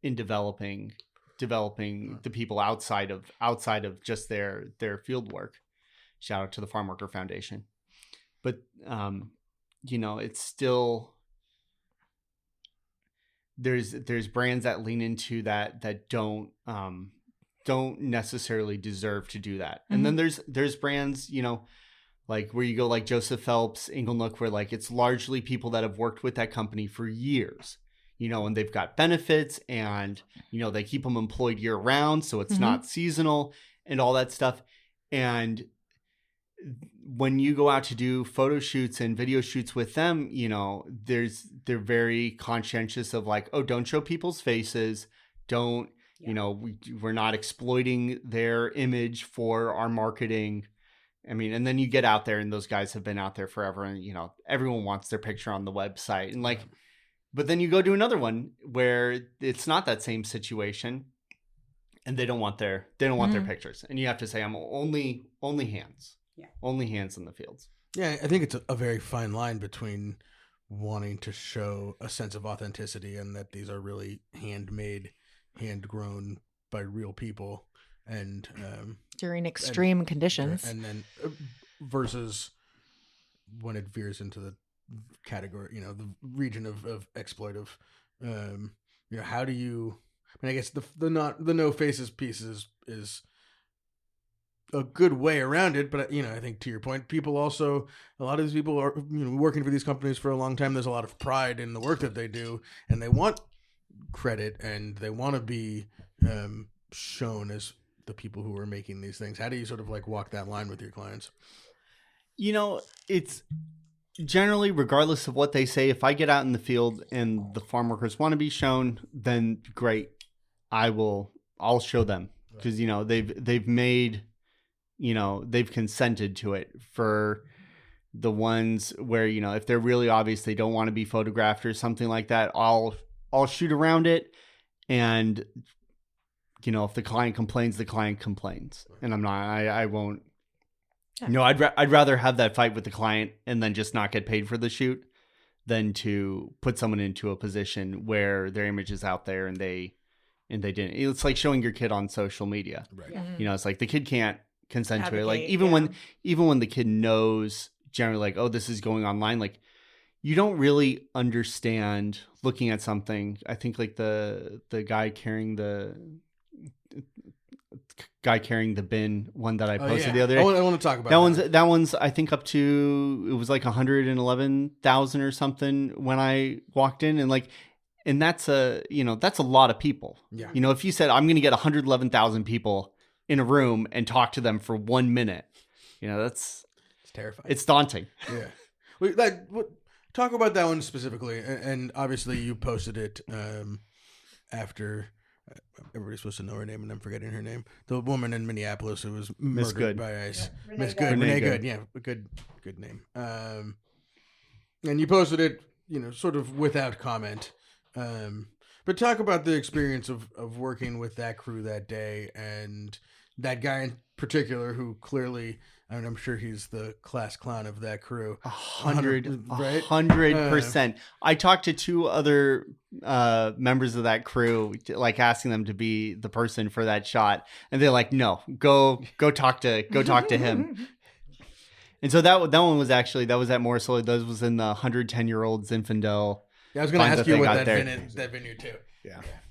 in developing the people outside of just their field work. Shout out to the Farm Worker Foundation. But it's still, there's brands that lean into that don't necessarily deserve to do that. Mm-hmm. And then there's brands, where you go Joseph Phelps, Inglenook, where it's largely people that have worked with that company for years, and they've got benefits and, they keep them employed year round. So it's mm-hmm. not seasonal and all that stuff. And when you go out to do photo shoots and video shoots with them, they're very conscientious of don't show people's faces. Don't, we're not exploiting their image for our marketing. And then you get out there and those guys have been out there forever and, everyone wants their picture on the website and but then you go to another one where it's not that same situation and they don't want their mm-hmm. pictures. And you have to say, I'm only hands. Yeah. Only hands in the fields. Yeah, I think it's a very fine line between wanting to show a sense of authenticity and that these are really handmade, hand-grown by real people, and during extreme conditions, and then versus when it veers into the category, the region of exploitive. How do you? I guess the no faces piece is a good way around it, but I think to your point, a lot of these people are working for these companies for a long time. There's a lot of pride in the work that they do, and they want credit and they want to be shown as the people who are making these things. How do you sort of walk that line with your clients? It's generally, regardless of what they say, if I get out in the field and the farm workers want to be shown, then great, I'll show them, because they've made. They've consented to it. For the ones where, if they're really obvious, they don't want to be photographed or something like that, I'll shoot around it and you know, if the client complains, and I won't. No, I'd rather have that fight with the client and then just not get paid for the shoot than to put someone into a position where their image is out there and they didn't. It's like showing your kid on social media. Right. Mm-hmm. You know, it's like the kid can't consent to it. Like Advocate, even when the kid knows generally, like, oh, this is going online, like you don't really understand looking at something. I think like the guy carrying the bin one that I posted the other day. I want to talk about that one's I think up to, it was like 111,000 or something when I walked in, and that's a lot of people. Yeah. You know, if you said I'm going to get 111,000 people in a room and talk to them for 1 minute, you know, it's terrifying. It's daunting. Yeah. Talk about that one specifically, and obviously you posted it after. Everybody's supposed to know her name, and I'm forgetting her name. The woman in Minneapolis who was murdered by ICE. Yeah. Miss Good. Renee Good. Yeah, good name. And you posted it, you know, sort of without comment. But talk about the experience of working with that crew that day, and that guy in particular who clearly, I mean, I'm sure he's the class clown of that crew. 100%. I talked to two other members of that crew, like asking them to be the person for that shot, and they're like, "No, go talk to him." And so that one was actually, that was at Morrisville. That was in the 110-year-old Zinfandel. Yeah, I was going to ask you what that vineyard too.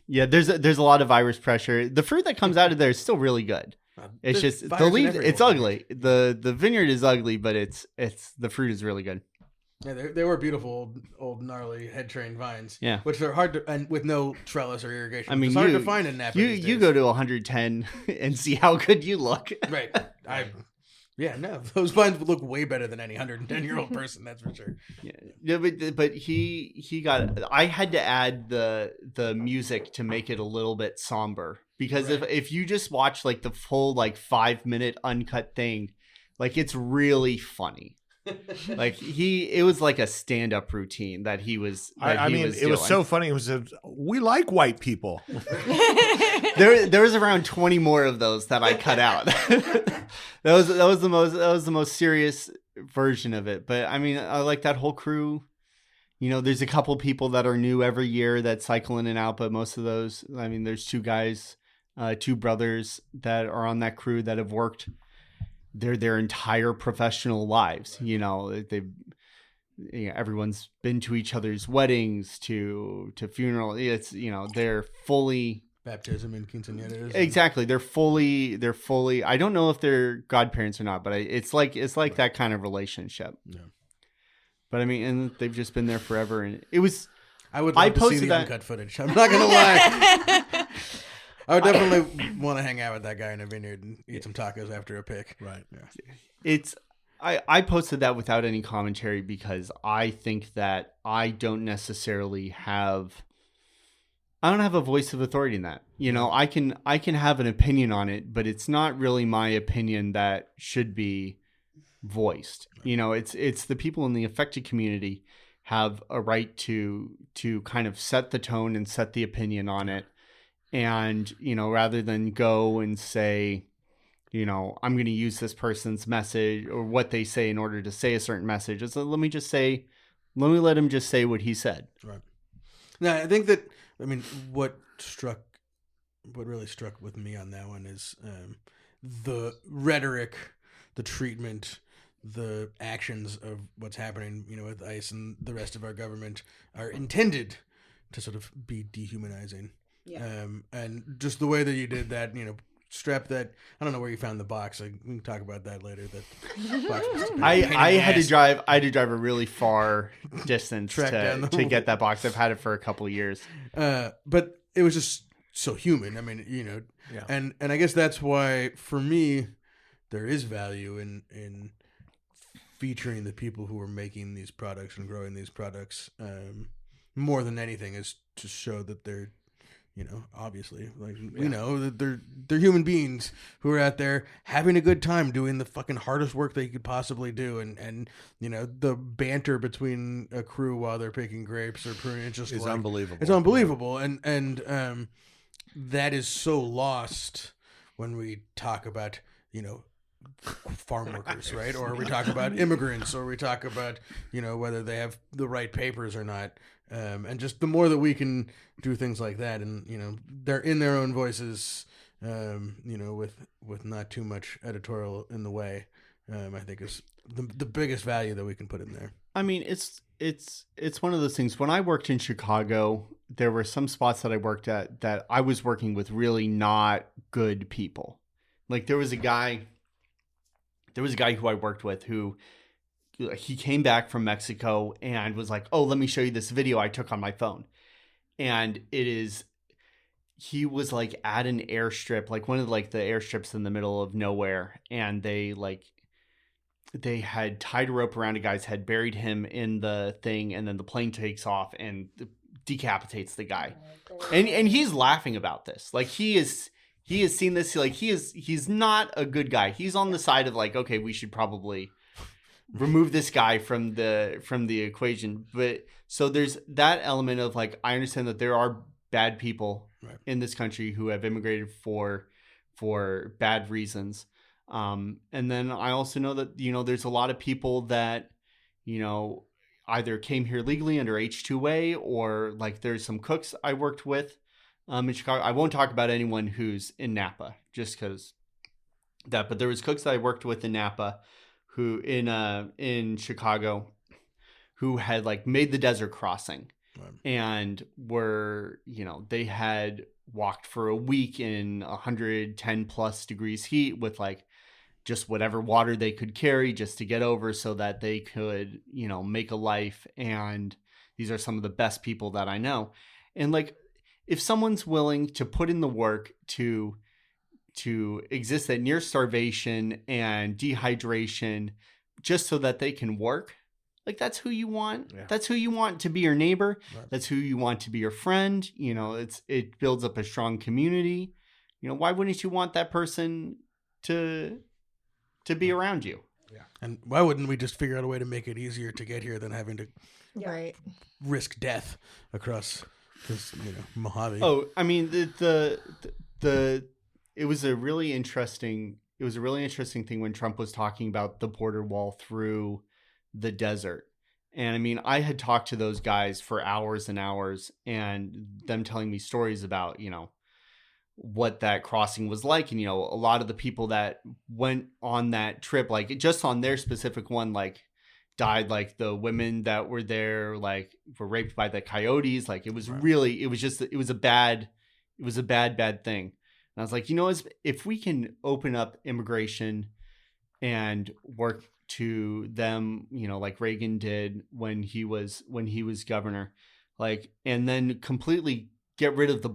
Yeah. There's a lot of Irish pressure. The fruit that comes out of there is still really good. It's just the leaves. It's ugly. The vineyard is ugly, but it's the fruit is really good. Yeah, they were beautiful old gnarly head trained vines. Yeah, which are hard to, and with no trellis or irrigation. I mean, it's hard to find in Napa. You go to 110 and see how good you look. Right. No, those vines would look way better than any 110-year-old person. That's for sure. Yeah, but he got. I had to add the music to make it a little bit somber, because if you just watch like the full like 5-minute uncut thing, like it's really funny. Like it was like a stand-up routine that he was. It was so funny. It was we like white people. There was around 20 more of those that I cut out. that was the most serious version of it. But I mean, I like that whole crew. You know, there's a couple people that are new every year that cycle in and out, but most of those, I mean, there's two guys, two brothers that are on that crew that have worked their entire professional lives. You know, everyone's been to each other's weddings, to funeral. It's, you know, they're fully baptism and quinceañeras. Exactly. They're fully, I don't know if they're godparents or not, but it's like that kind of relationship. Yeah. But I mean, and they've just been there forever. And it was, I would love to see the uncut footage. I'm not going to lie. I would definitely want to hang out with that guy in a vineyard and eat some tacos after a pick. Right. Yeah. I posted that without any commentary because I think that I don't have a voice of authority in that. You know, I can have an opinion on it, but it's not really my opinion that should be voiced. You know, it's the people in the affected community have a right to kind of set the tone and set the opinion on it. And, you know, rather than go and say, you know, I'm going to use this person's message or what they say in order to say a certain message, it's let me let him just say what he said. Right. Now, I think that, I mean, what really struck with me on that one is the rhetoric, the treatment, the actions of what's happening, you know, with ICE and the rest of our government are intended to sort of be dehumanizing. Yeah. And just the way that you did that, you know, strap that. I don't know where you found the box. We can talk about that later. That box was I had to drive a really far distance to get that box. I've had it for a couple of years. But it was just so human. I mean, you know, and I guess that's why for me there is value in featuring the people who are making these products and growing these products. More than anything is to show that they're, you know, obviously, like, we know that they're human beings who are out there having a good time doing the fucking hardest work they could possibly do. And you know, the banter between a crew while they're picking grapes or pruning, it's just unbelievable. It's unbelievable. And that is so lost when we talk about, farm workers, right? Or we talk about immigrants, or we talk about, whether they have the right papers or not. And just the more that we can do things like that, and they're in their own voices, with not too much editorial in the way, I think is the biggest value that we can put in there. I mean, it's one of those things. When I worked in Chicago, there were some spots that I worked at that I was working with really not good people. Like there was a guy who I worked with who he came back from Mexico and was like, "Oh, let me show you this video I took on my phone." And he was like at an airstrip, like one of like the airstrips in the middle of nowhere, and they had tied a rope around a guy's head, buried him in the thing, and then the plane takes off and decapitates the guy. And he's laughing about this. Like he has seen this, like he's not a good guy. He's on the side of like, okay, we should probably remove this guy from the equation. But so there's that element of like, I understand that there are bad people in this country who have immigrated for bad reasons. And then I also know that, there's a lot of people that, either came here legally under H-2A, or like there's some cooks I worked with in Chicago. I won't talk about anyone who's in Napa just because that, but there was cooks that I worked with in Napa who in Chicago who had like made the desert crossing and were, they had walked for a week in 110 plus degrees heat with like just whatever water they could carry just to get over so that they could, make a life. And these are some of the best people that I know. And like, if someone's willing to put in the work to exist at near starvation and dehydration just so that they can work, like that's who you want. Yeah. That's who you want to be your neighbor. Right. That's who you want to be your friend. It builds up a strong community. Why wouldn't you want that person to be around you? Yeah. And why wouldn't we just figure out a way to make it easier to get here than having to risk death across this, Mojave? Oh, I mean, it was a really interesting thing when Trump was talking about the border wall through the desert. And I mean, I had talked to those guys for hours and hours, and them telling me stories about, what that crossing was like. And, a lot of the people that went on that trip, like just on their specific one, like died, like the women that were there, like were raped by the coyotes. Like it was really, it was a bad thing. And I was like, if we can open up immigration and work to them, like Reagan did when he was governor, like, and then completely get rid of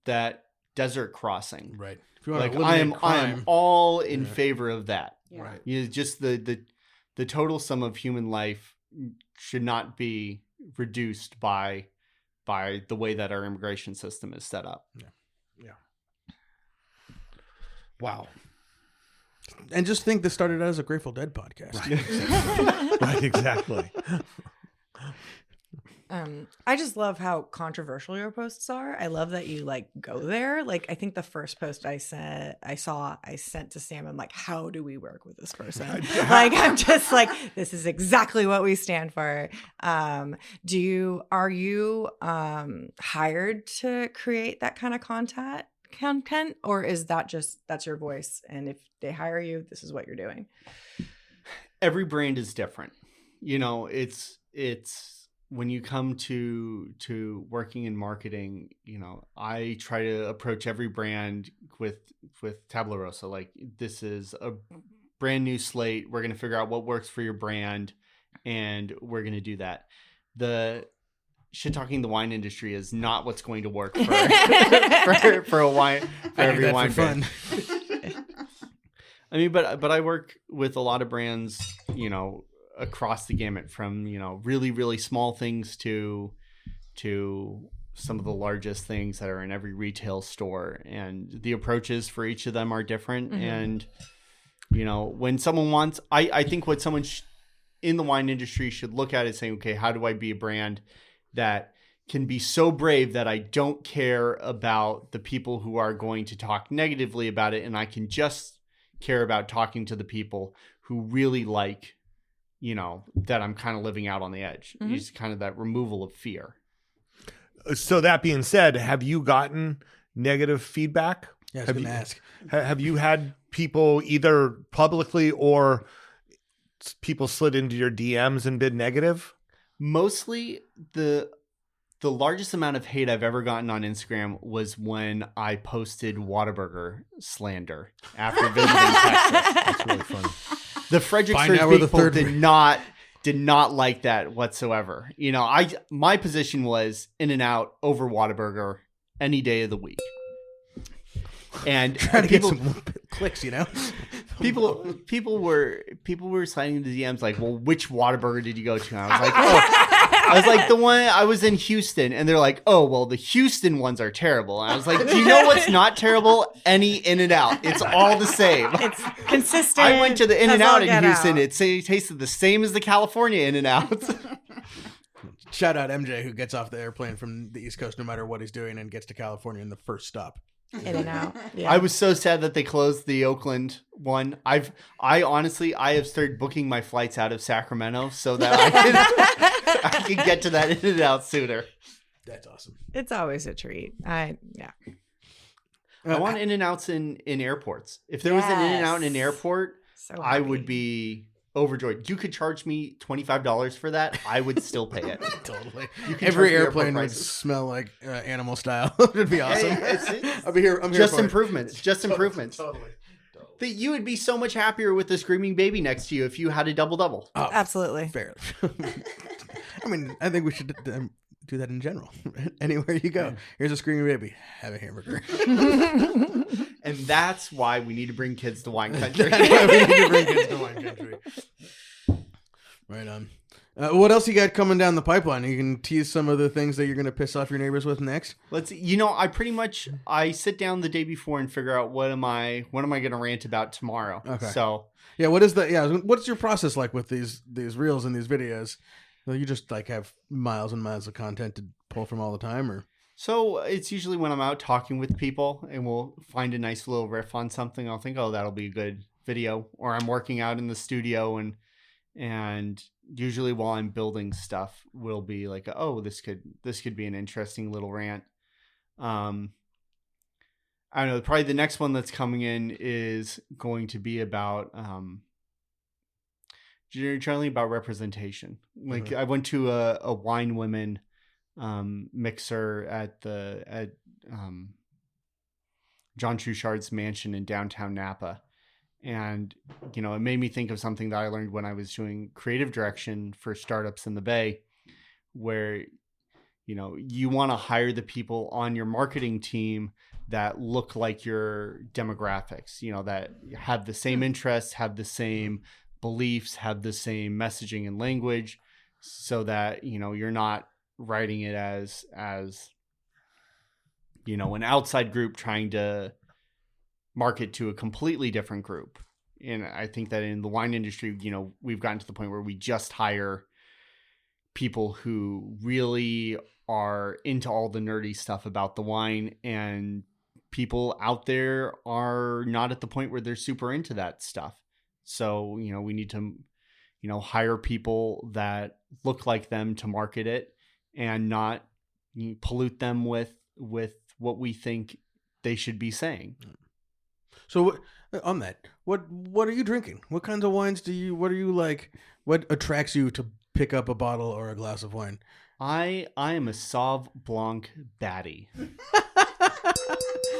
that desert crossing. Right. If you want I am all in favor of that. Yeah. Right. Just the total sum of human life should not be reduced by the way that our immigration system is set up. Yeah. Yeah. Wow. And just think this started as a Grateful Dead podcast. Right, right, exactly. I just love how controversial your posts are. I love that you like go there. Like, I think the first post I sent to Sam. I'm like, how do we work with this person? Like, I'm just like, this is exactly what we stand for. Are you hired to create that kind of content, or is that's your voice? And if they hire you, this is what you're doing. Every brand is different. It's when you come to working in marketing, I try to approach every brand with Tabula Rosa. Like, this is a brand new slate. We're going to figure out what works for your brand, and we're going to do that. The shit talking the wine industry is not what's going to work for every wine brand. I mean, but I work with a lot of brands, across the gamut, from really, really small things to some of the largest things that are in every retail store, and the approaches for each of them are different. Mm-hmm. And when someone wants, I think what someone in the wine industry should look at is saying, okay, how do I be a brand that can be so brave that I don't care about the people who are going to talk negatively about it, and I can just care about talking to the people who really like, that I'm kind of living out on the edge. Mm-hmm. It's kind of that removal of fear. So that being said, have you gotten negative feedback? Yeah, I was have going you to ask. Have you had people either publicly or people slid into your DMs and been negative? Mostly the largest amount of hate I've ever gotten on Instagram was when I posted Whataburger slander after visiting Texas. That's really funny. The Fredericksburg people did not like that whatsoever. My position was In-N-Out over Whataburger any day of the week. And Trying to get some clicks, people were signing the DMs like, well, which Whataburger did you go to? And I was like, the one I was in Houston, and they're like, oh, well, the Houston ones are terrible. And I was like, do you know what's not terrible? Any In-N-Out. It's all the same. It's consistent. I went to the In-N-Out in Houston. Out. It tasted the same as the California In-N-Out. Shout out MJ, who gets off the airplane from the East Coast no matter what he's doing and gets to California in the first stop. In-N-Out. Yeah. I was so sad that they closed the Oakland one. I have started booking my flights out of Sacramento so that I can get to that In-N-Out sooner. That's awesome. It's always a treat. I want In-N-Outs in airports. If there was an In-N-Out in an airport, so I happy. would be overjoyed. You could charge me $25 for that. I would still pay it. Totally. You can Every charge me airplane would prices. smell like animal style. It'd be awesome. I'm here Just for it. improvements. Just improvements. Totally. But you would be so much happier with the screaming baby next to you if you had a double-double. Oh, Absolutely. fair. I mean, I think we should do that in general. Anywhere you go, here's a screaming baby. Have a hamburger. And that's why we need to bring kids to wine country. That's why we need to bring kids to wine country. Right on. What else you got coming down the pipeline? You can tease some of the things that you're going to piss off your neighbors with next. I sit down the day before and figure out what am I going to rant about tomorrow. Okay. So Yeah, what's your process like with these reels and these videos? You just like have miles and miles of content to pull from all the time, or? So it's usually when I'm out talking with people and we'll find a nice little riff on something. I'll think, oh, that'll be a good video. Or I'm working out in the studio and usually while I'm building stuff, we'll be like, oh, this could be an interesting little rant. I don't know. Probably the next one that's coming in is going to be about generally about representation. Like I went to a wine women mixer at John Trouchard's mansion in downtown Napa. And, it made me think of something that I learned when I was doing creative direction for startups in the Bay, where, you want to hire the people on your marketing team that look like your demographics, that have the same interests, have the same beliefs, have the same messaging and language, so that, you're not writing it as an outside group trying to market to a completely different group. And I think that in the wine industry, we've gotten to the point where we just hire people who really are into all the nerdy stuff about the wine, and people out there are not at the point where they're super into that stuff. So, we need to, hire people that look like them to market it and not pollute them with what we think they should be saying. So on that, what are you drinking? What kinds of wines what are you like? What attracts you to pick up a bottle or a glass of wine? I am a Sauv Blanc baddie.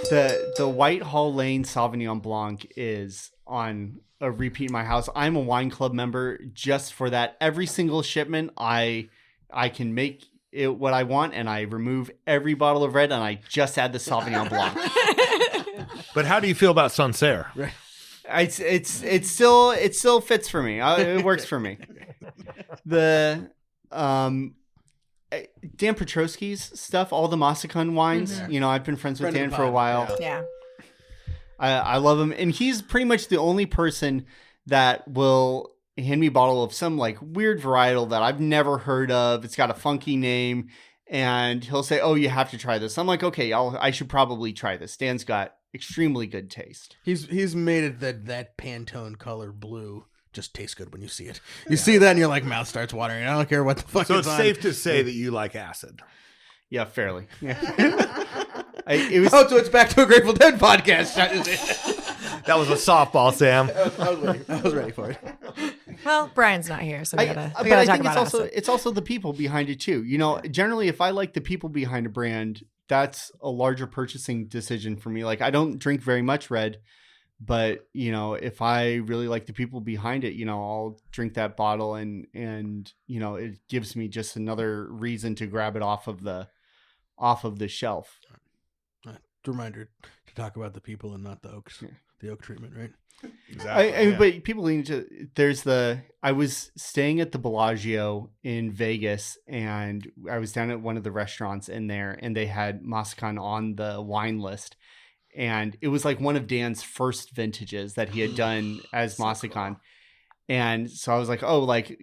The Whitehall Lane Sauvignon Blanc is on a repeat in my house. I'm a wine club member just for that. Every single shipment, I can make it what I want, and I remove every bottle of red, and I just add the Sauvignon Blanc. But how do you feel about Sancerre? Right. It still fits for me. It works for me. The Dan Petrosky's stuff, all the Masakan wines. Mm-hmm. I've been friends with Friend of Dan the for a pod, while. Yeah. I love him, and he's pretty much the only person that will hand me a bottle of some like weird varietal that I've never heard of. It's got a funky name, and he'll say, "Oh, you have to try this." I'm like, "Okay, I should probably try this." Dan's got extremely good taste. He's made it that Pantone color blue just tastes good when you see it. You see that and your like mouth starts watering. I don't care what the fuck. So it's it's on. safe to say that you like acid. Yeah, fairly. Yeah. So it's back to a Grateful Dead podcast. That was a softball, Sam. I was ready for it. Well, Brian's not here, so we gotta but talk I think about it's also the people behind it too. You know, generally, if I like the people behind a brand, that's a larger purchasing decision for me. Like, I don't drink very much red, but you know, if I really like the people behind it, you know, I'll drink that bottle, and you know, it gives me just another reason to grab it off of the shelf. Reminder to talk about the people and not the oaks. Yeah. The oak treatment, right? Exactly. But people need to. I was staying at the Bellagio in Vegas, and I was down at one of the restaurants in there, and they had Masakan on the wine list, and it was like one of Dan's first vintages that he had done as Masakan, cool. And so I was like, "Oh, like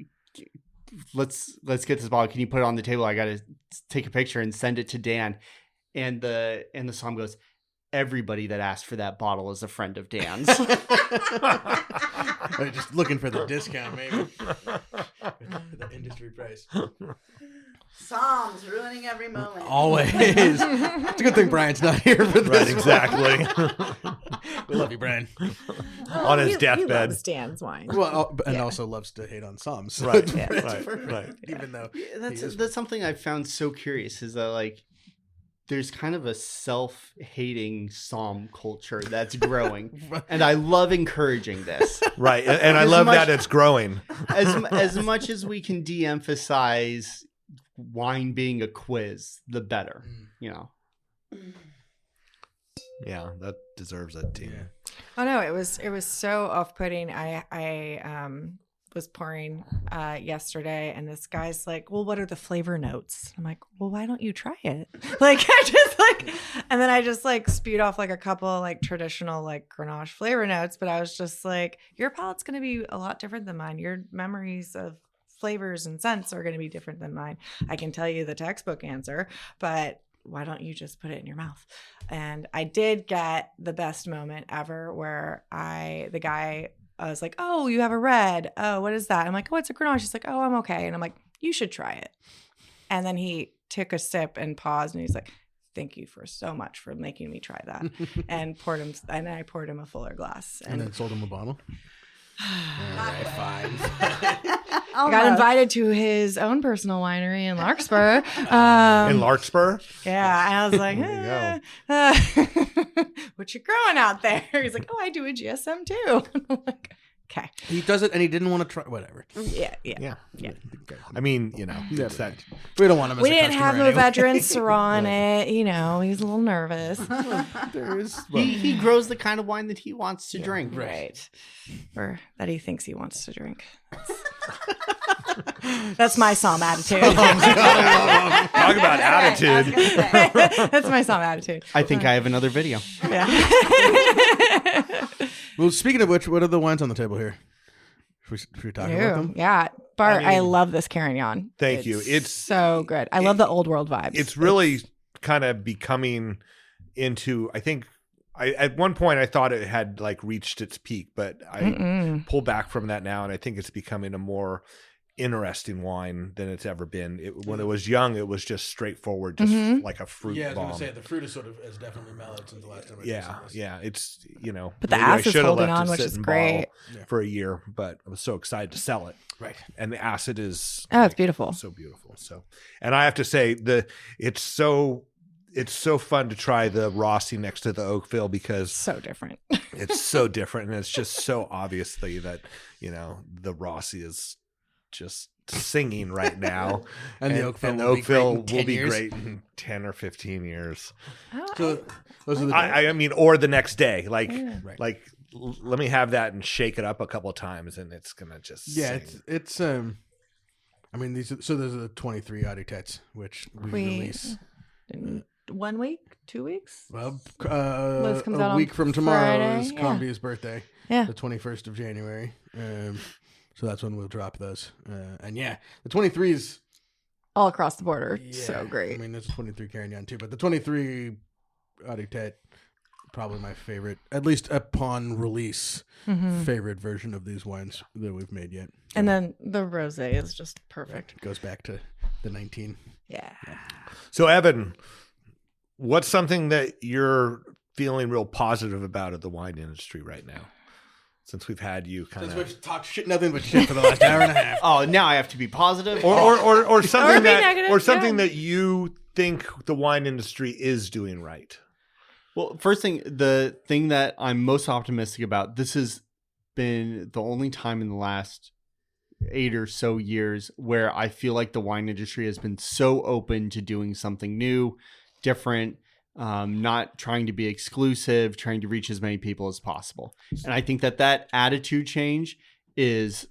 let's get this bottle. Can you put it on the table? I got to take a picture and send it to Dan." And the psalm goes, "Everybody that asked for that bottle is a friend of Dan's." They're just looking for the discount, maybe. The industry price. Psalms ruining every moment. Always. It's a good thing Brian's not here for this. Right, exactly. We love you, Brian. On his He deathbed. loves Dan's wine. Well, and also loves to hate on Psalms. So Right, it's perfect, right. Even though That's something I've found so curious is that like there's kind of a self-hating psalm culture that's growing, and I love encouraging this. Right, and I love that it's growing. As much as we can de-emphasize wine being a quiz, the better. You know. Yeah, that deserves a team. Yeah. Oh no, it was so off-putting. I was pouring yesterday, and this guy's like, "Well, what are the flavor notes?" I'm like, "Well, why don't you try it?" Like, and then I just like spewed off like a couple like traditional like Grenache flavor notes, but I was just like, your palate's going to be a lot different than mine. Your memories of flavors and scents are going to be different than mine. I can tell you the textbook answer, but why don't you just put it in your mouth? And I did get the best moment ever where I was like, "Oh, you have a red. Oh, what is that?" I'm like, "Oh, it's a Grenache." He's like, "Oh, I'm okay." And I'm like, "You should try it." And then he took a sip and paused, and he's like, "Thank you so much for making me try that." And I poured him a fuller glass. And then sold him a bottle. All right, fine. I got invited to his own personal winery in Larkspur. In Larkspur? Yeah. And I was like, There what you growing out there? He's like, "Oh, I do a GSM too." I'm like, okay. He does it, and he didn't want to try. Whatever. Yeah. I mean, you know, it's that. We don't want him. We as a didn't have customer no veteran Syrah in it. You know, he was a little nervous. He grows the kind of wine that he wants to drink. Right. Or that he thinks he wants to drink. That's my psalm attitude. Talk about attitude. That's my psalm attitude. I think I have another video. Yeah. Well, speaking of which, what are the wines on the table here? Should we talk about them? Yeah. Bart, I mean, love this Carignan. Thank you. It's so good. I love the old world vibes. It's really kind of becoming into, I think, at one point I thought it had like reached its peak, but I pull back from that now, and I think it's becoming a more interesting wine than it's ever been. When it was young, it was just straightforward, just like a fruit bomb. Yeah, I was going to say, the fruit has definitely mellowed since the last time I tasted this. Yeah, it's, you know. But the maybe I acid's should have holding left on, it which sit is in great. bottle for a year, but I was so excited to sell it. Right. And the acid is it's beautiful. So beautiful. So, and I have to say it's so fun to try the Rossi next to the Oakville because so different. It's so different, and it's just so obviously that, you know, the Rossi is just singing right now, and the Oakville will be great in 10 or 15 years. So those are the I mean, or the next day, like let me have that and shake it up a couple of times, and it's gonna just sing. it's I mean, these are the 23 Auditets, which we release in 1 week, 2 weeks. Well, comes a out week on from tomorrow Friday. is Combi's birthday. Yeah, the 21st of January. So that's when we'll drop those. And yeah, the 23s all across the border. Yeah. So great. I mean, there's a 23 Carignan too, but the 23 Auditet, probably my favorite, at least upon release, favorite version of these wines that we've made yet. And then the rosé is just perfect. It goes back to the 19. Yeah. So, Evan, what's something that you're feeling real positive about of the wine industry right now? Since we've had you kind Since of we've talked shit, nothing but shit for the last hour and a half. Oh, now I have to be positive. or something be negative, or something that you think the wine industry is doing right. Well, first thing, the thing that I'm most optimistic about, this has been the only time in the last 8 or so years where I feel like the wine industry has been so open to doing something new, different, not trying to be exclusive, trying to reach as many people as possible. And I think that attitude change is,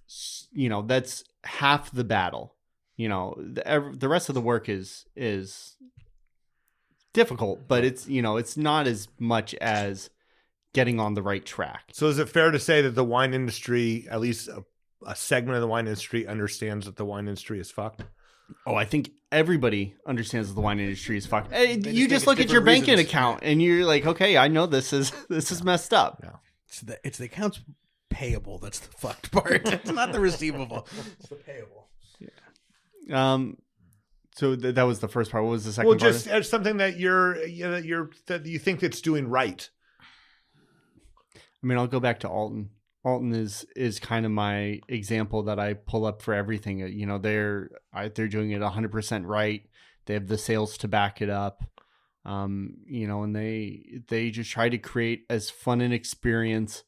that's half the battle. The rest of the work is difficult, but it's not as much as getting on the right track. So is it fair to say that the wine industry, at least a segment of the wine industry, understands that the wine industry is fucked? Oh, I think everybody understands that the wine industry is fucked. You just think look it's at your different banking reasons. account and you're like, okay, I know this is messed up. Yeah. It's the accounts payable that's the fucked part. It's not the receivable. It's the payable. So that was the first part. What was the second Well, part? just as something that that you think it's doing right. I mean, I'll go back to Alton. Alton is kind of my example that I pull up for everything. They're doing it 100% right. They have the sales to back it up. And they just try to create as fun an experience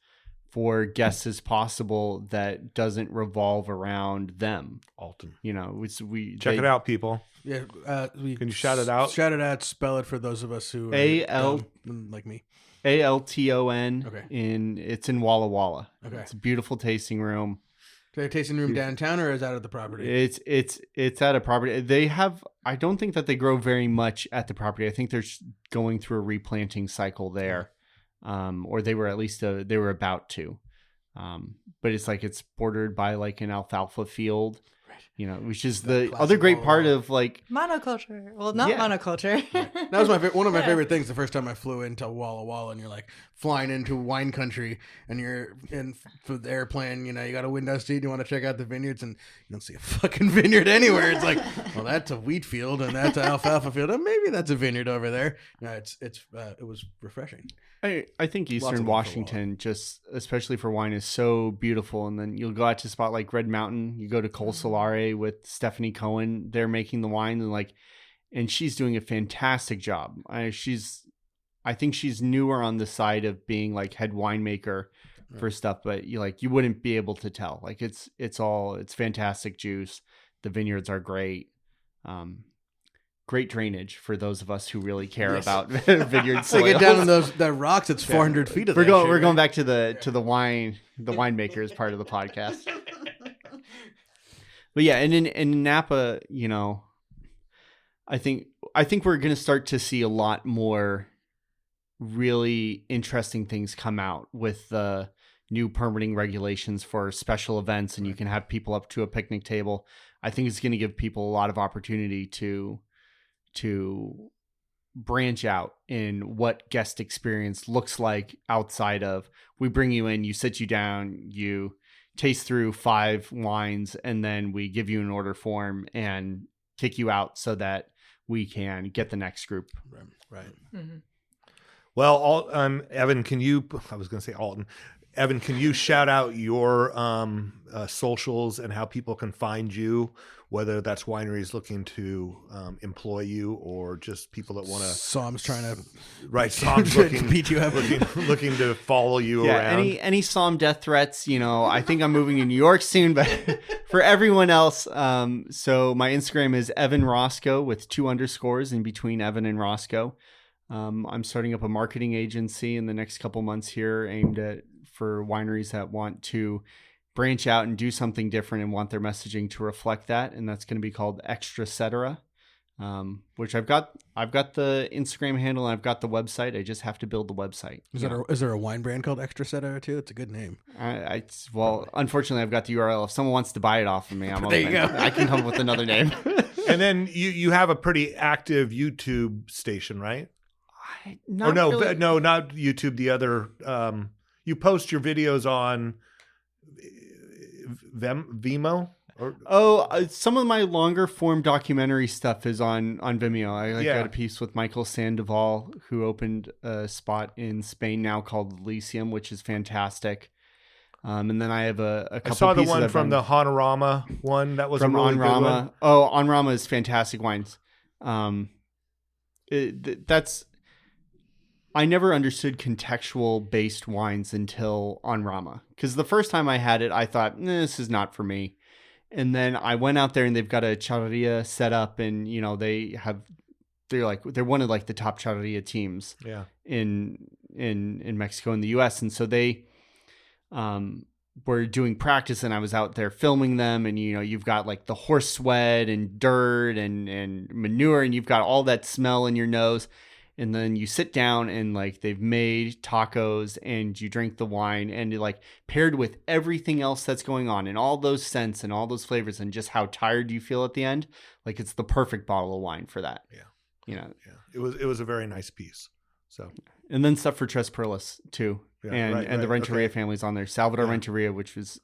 for guests as possible that doesn't revolve around them. Alton. Check it out, people. Yeah. Can you shout it out? Shout it out. Spell it for those of us who are A-L- dumb, like me. Alton. Okay. It's in Walla Walla. Okay. It's a beautiful tasting room. Is there a tasting room downtown or is that at the property? It's at a property. They have. I don't think that they grow very much at the property. I think they're going through a replanting cycle there, or they were at least they were about to. But it's bordered by like an alfalfa field. Which is the other great part of Monoculture. Well, not monoculture. That was one of my favorite things. The first time I flew into Walla Walla, and you're like flying into wine country, and you're in for the airplane. You got a window seat. You want to check out the vineyards, and you don't see a fucking vineyard anywhere. It's like, well, that's a wheat field, and that's an alfalfa field, and maybe that's a vineyard over there. It was refreshing. I think Lots Eastern of Washington, just especially for wine, is so beautiful. And then you'll go out to a spot like Red Mountain. You go to Col Solare with Stephanie Cohen. They're making the wine, and she's doing a fantastic job. I think she's newer on the side of being like head winemaker for stuff, but you wouldn't be able to tell. It's fantastic juice. The vineyards are great. Great drainage for those of us who really care about vineyard soil. So get down in that rocks. It's 400 feet of We're that going. shit, We're going right? back to the winemakers part of the podcast. But yeah, and in Napa, I think we're going to start to see a lot more really interesting things come out with the new permitting regulations for special events, and you can have people up to a picnic table. I think it's going to give people a lot of opportunity to branch out in what guest experience looks like outside of, we bring you in, you sit you down, you taste through 5 wines, and then we give you an order form and kick you out so that we can get the next group. Right. Mm-hmm. Well, Evan, I was going to say Alton. Evan, can you shout out your socials and how people can find you, whether that's wineries looking to employ you or just people that want to... Sam's trying to... Right, Sam's looking, beat you up. looking to follow you around. Any Psalm death threats, I think I'm moving to New York soon, but for everyone else, so my Instagram is Evan Roscoe with 2 underscores in between Evan and Roscoe. I'm starting up a marketing agency in the next couple months here aimed for wineries that want to branch out and do something different and want their messaging to reflect that. And that's going to be called Extra Cetera. which I've got the Instagram handle and I've got the website. I just have to build the website. Is there a wine brand called Extra Seta too? It's a good name. Well, unfortunately, I've got the URL. If someone wants to buy it off of me, I'm There you go. I can come up with another name. And then you have a pretty active YouTube station, right? Not no, really. no, not YouTube. The other, you post your videos on Vimeo. Some of my longer form documentary stuff is on Vimeo. I got a piece with Michael Sandoval, who opened a spot in Spain now called Elysium, which is fantastic. And then I have a couple. I saw the pieces one I've from done the Honorama one. That was from a really good Onrama. one. Oh, Onrama is fantastic wines. I never understood contextual based wines until Onrama, because the first time I had it, I thought this is not for me. And then I went out there and they've got a charreria set up, and they're one of like the top charreria teams in Mexico and the US. And so they were doing practice, and I was out there filming them, and you've got like the horse sweat and dirt and manure, and you've got all that smell in your nose. And then you sit down and like they've made tacos and you drink the wine, and like paired with everything else that's going on and all those scents and all those flavors and just how tired you feel at the end. Like it's the perfect bottle of wine for that. Yeah. It was a very nice piece. So, and then stuff for Tres Perlas too. And the Renteria family's on there. Salvador Renteria, it's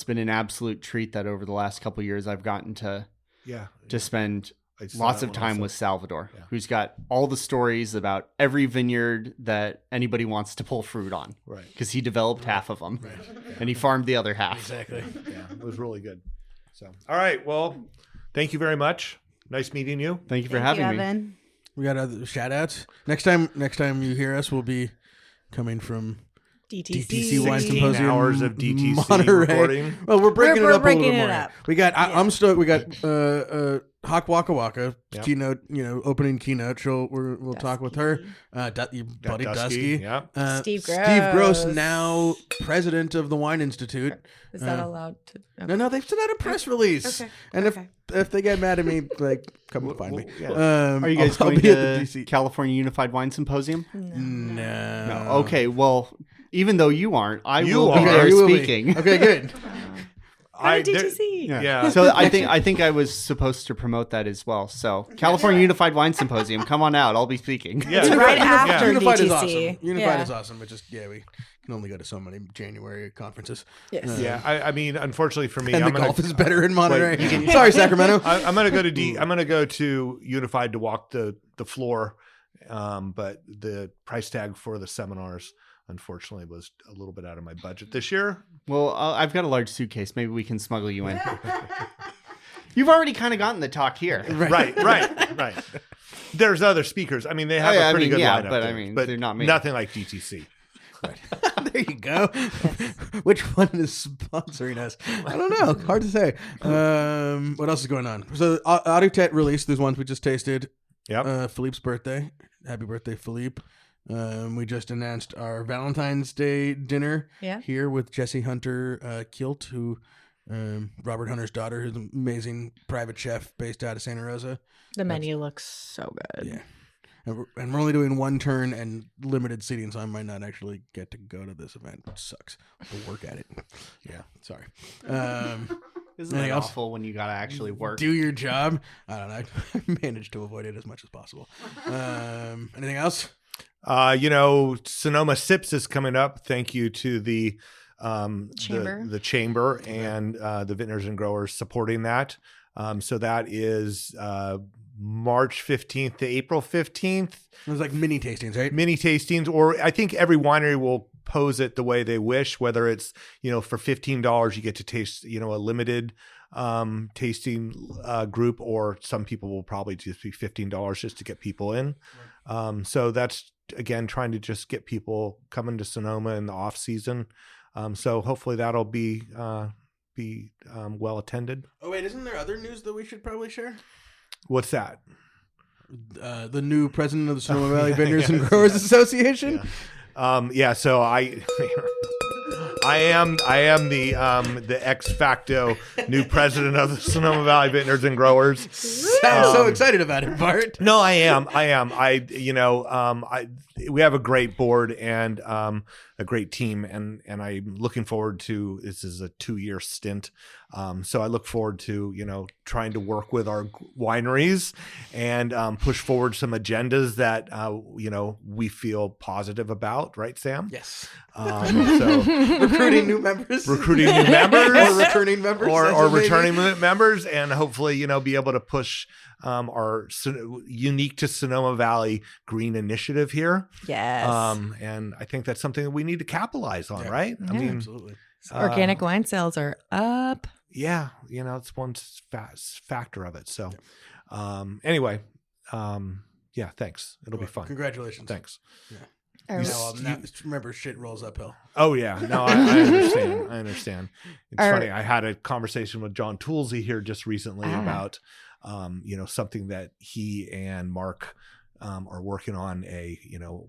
been an absolute treat that over the last couple of years I've gotten to spend lots of time with Salvador, who's got all the stories about every vineyard that anybody wants to pull fruit on. Right. Because he developed half of them and he farmed the other half. Exactly. Yeah, it was really good. So, all right. Well, thank you very much. Nice meeting you. Thank you for having me. Evan. We got other shout outs. Next time you hear us, we'll be coming from DTC Wine 16 Symposium, hours of DTC Monterey. recording. Well, we're breaking it up a little bit more. up. We got. I'm stoked. We got Hawk Waka Waka keynote. Opening keynote. We'll talk with her. Your buddy Dusky. Yeah. Steve Gross, now president of the Wine Institute. Is that allowed to? Okay. No, they've sent out a press release. Okay. And if they get mad at me, like, come find me. Are you guys going to the California Unified Wine Symposium? No. Okay, well, even though you aren't, I will be Okay, there you will be. speaking. Okay, good. DTC. Yeah. So I think I was supposed to promote that as well. So California Unified Wine Symposium, come on out. I'll be speaking. Yeah. It's right after Unified is DTC. awesome. Unified is awesome. But we can only go to so many January conferences. Yes. Yeah. I mean, unfortunately for me, And the golf is better in Monterey. Sorry, Sacramento. I'm gonna go to Unified to walk the floor, but the price tag for the seminars, unfortunately, was a little bit out of my budget this year. Well, I've got a large suitcase. Maybe we can smuggle you in. You've already kind of gotten the talk here. Right. There's other speakers. I mean, they have a pretty good lineup. But there, I mean, but they're not me. nothing like DTC. There you go. Which one is sponsoring us? I don't know. Hard to say. What else is going on? So, Audiotet released these ones we just tasted. Yep. Philippe's birthday. Happy birthday, Philippe. We just announced our Valentine's Day dinner here with Jesse Hunter Kilt, who Robert Hunter's daughter, who's an amazing private chef based out of Santa Rosa. The menu looks so good. Yeah. And we're only doing one turn and limited seating, so I might not actually get to go to this event, which sucks. I have to work at it. Yeah, sorry. Isn't it awful when you got to actually work? Do your job. I don't know. I managed to avoid it as much as possible. Anything else? Sonoma Sips is coming up. Thank you to the Chamber. the chamber and the vintners and growers supporting that. So that is March 15th to April 15th. It was like mini tastings, right? Mini tastings, or I think every winery will pose it the way they wish, whether it's, for $15 you get to taste, a limited tasting group, or some people will probably just be $15 just to get people in. So that's, again, trying to just get people coming to Sonoma in the off season. So hopefully that'll be well attended. Oh wait, isn't there other news that we should probably share? What's that? The new president of the Sonoma Valley Vineyards and Growers Association. So I am the ex facto new president of the Sonoma Valley Vintners and Growers. sound so excited about it, Bart. No, I am. We have a great board and a great team, and I'm looking forward to, this is a 2-year stint. So I look forward to, trying to work with our wineries and push forward some agendas that, we feel positive about. Right, Sam? Yes. So Recruiting new members. or returning members. Or Returning members, and hopefully, be able to push our unique to Sonoma Valley green initiative here. Yes. And I think that's something that we need to capitalize on, Yeah. right? I mean, Absolutely. Organic wine sales are up. yeah, it's one factor of it. So, anyway, yeah, thanks. It'll be fun. Congratulations. Thanks. Remember, shit rolls uphill. Oh yeah, no, I understand. I understand. It's funny. I had a conversation with John Toolsey here just recently about, something that he and Mark are working on, a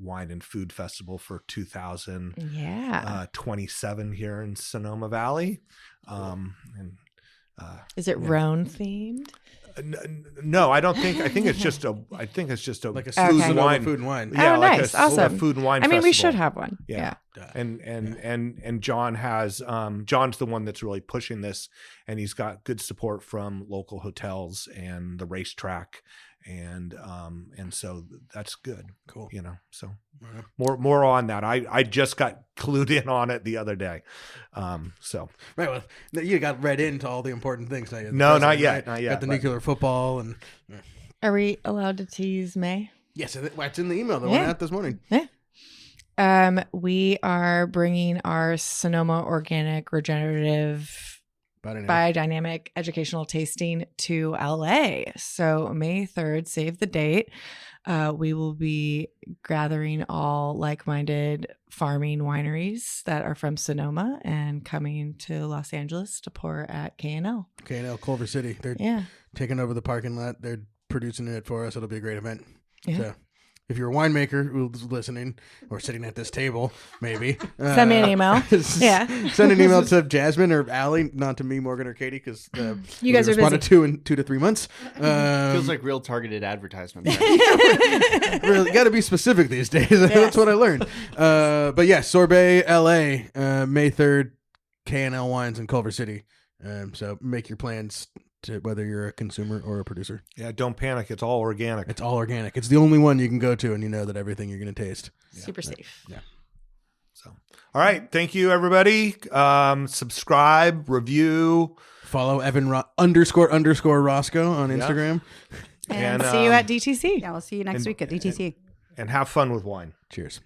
wine and food festival for 2027 here in Sonoma Valley. Is it Rhone themed? No, I don't think. I think it's just a. Like a Okay. food and wine. Yeah, Oh, like nice. a Awesome. food and wine. I mean, we festival. should have one. Yeah. Yeah. And John has John's the one that's really pushing this, and he's got good support from local hotels and the racetrack, and so that's good. Cool. So more on that. I just got clued in on it the other day. So Right. Well, you got read into all the important things. Now. No, not yet, Right? not yet, Got the but- nuclear football and Are we allowed to tease May? yes, it's in the email that went out this morning. We are bringing our Sonoma Organic Regenerative Biodynamic Educational Tasting to LA. So May 3rd, save the date. We will be gathering all like-minded farming wineries that are from Sonoma and coming to Los Angeles to pour at K&L. K&L Culver City. They're taking over the parking lot. They're producing it for us. It'll be a great event. Yeah. So if you're a winemaker who's listening or sitting at this table, maybe Send me an email. Yeah. Send an email to Jasmine or Allie, not to me, Morgan, or Katie, because You guys are responded busy. to in 2 to 3 months. Feels like real targeted advertisement. Right? Really got to be specific these days. That's what I learned. But yeah, Sorbet LA, May 3rd, K&L Wines in Culver City. So make your plans to whether you're a consumer or a producer. yeah, don't panic. It's all organic. It's all organic. It's the only one you can go to, and you know that everything you're going to taste. Super safe. Yeah. So, all right. Thank you, everybody. Subscribe, review. Follow Evan __ Roscoe on Instagram. And see you at DTC. Yeah, we'll see you next week at DTC. And have fun with wine. Cheers.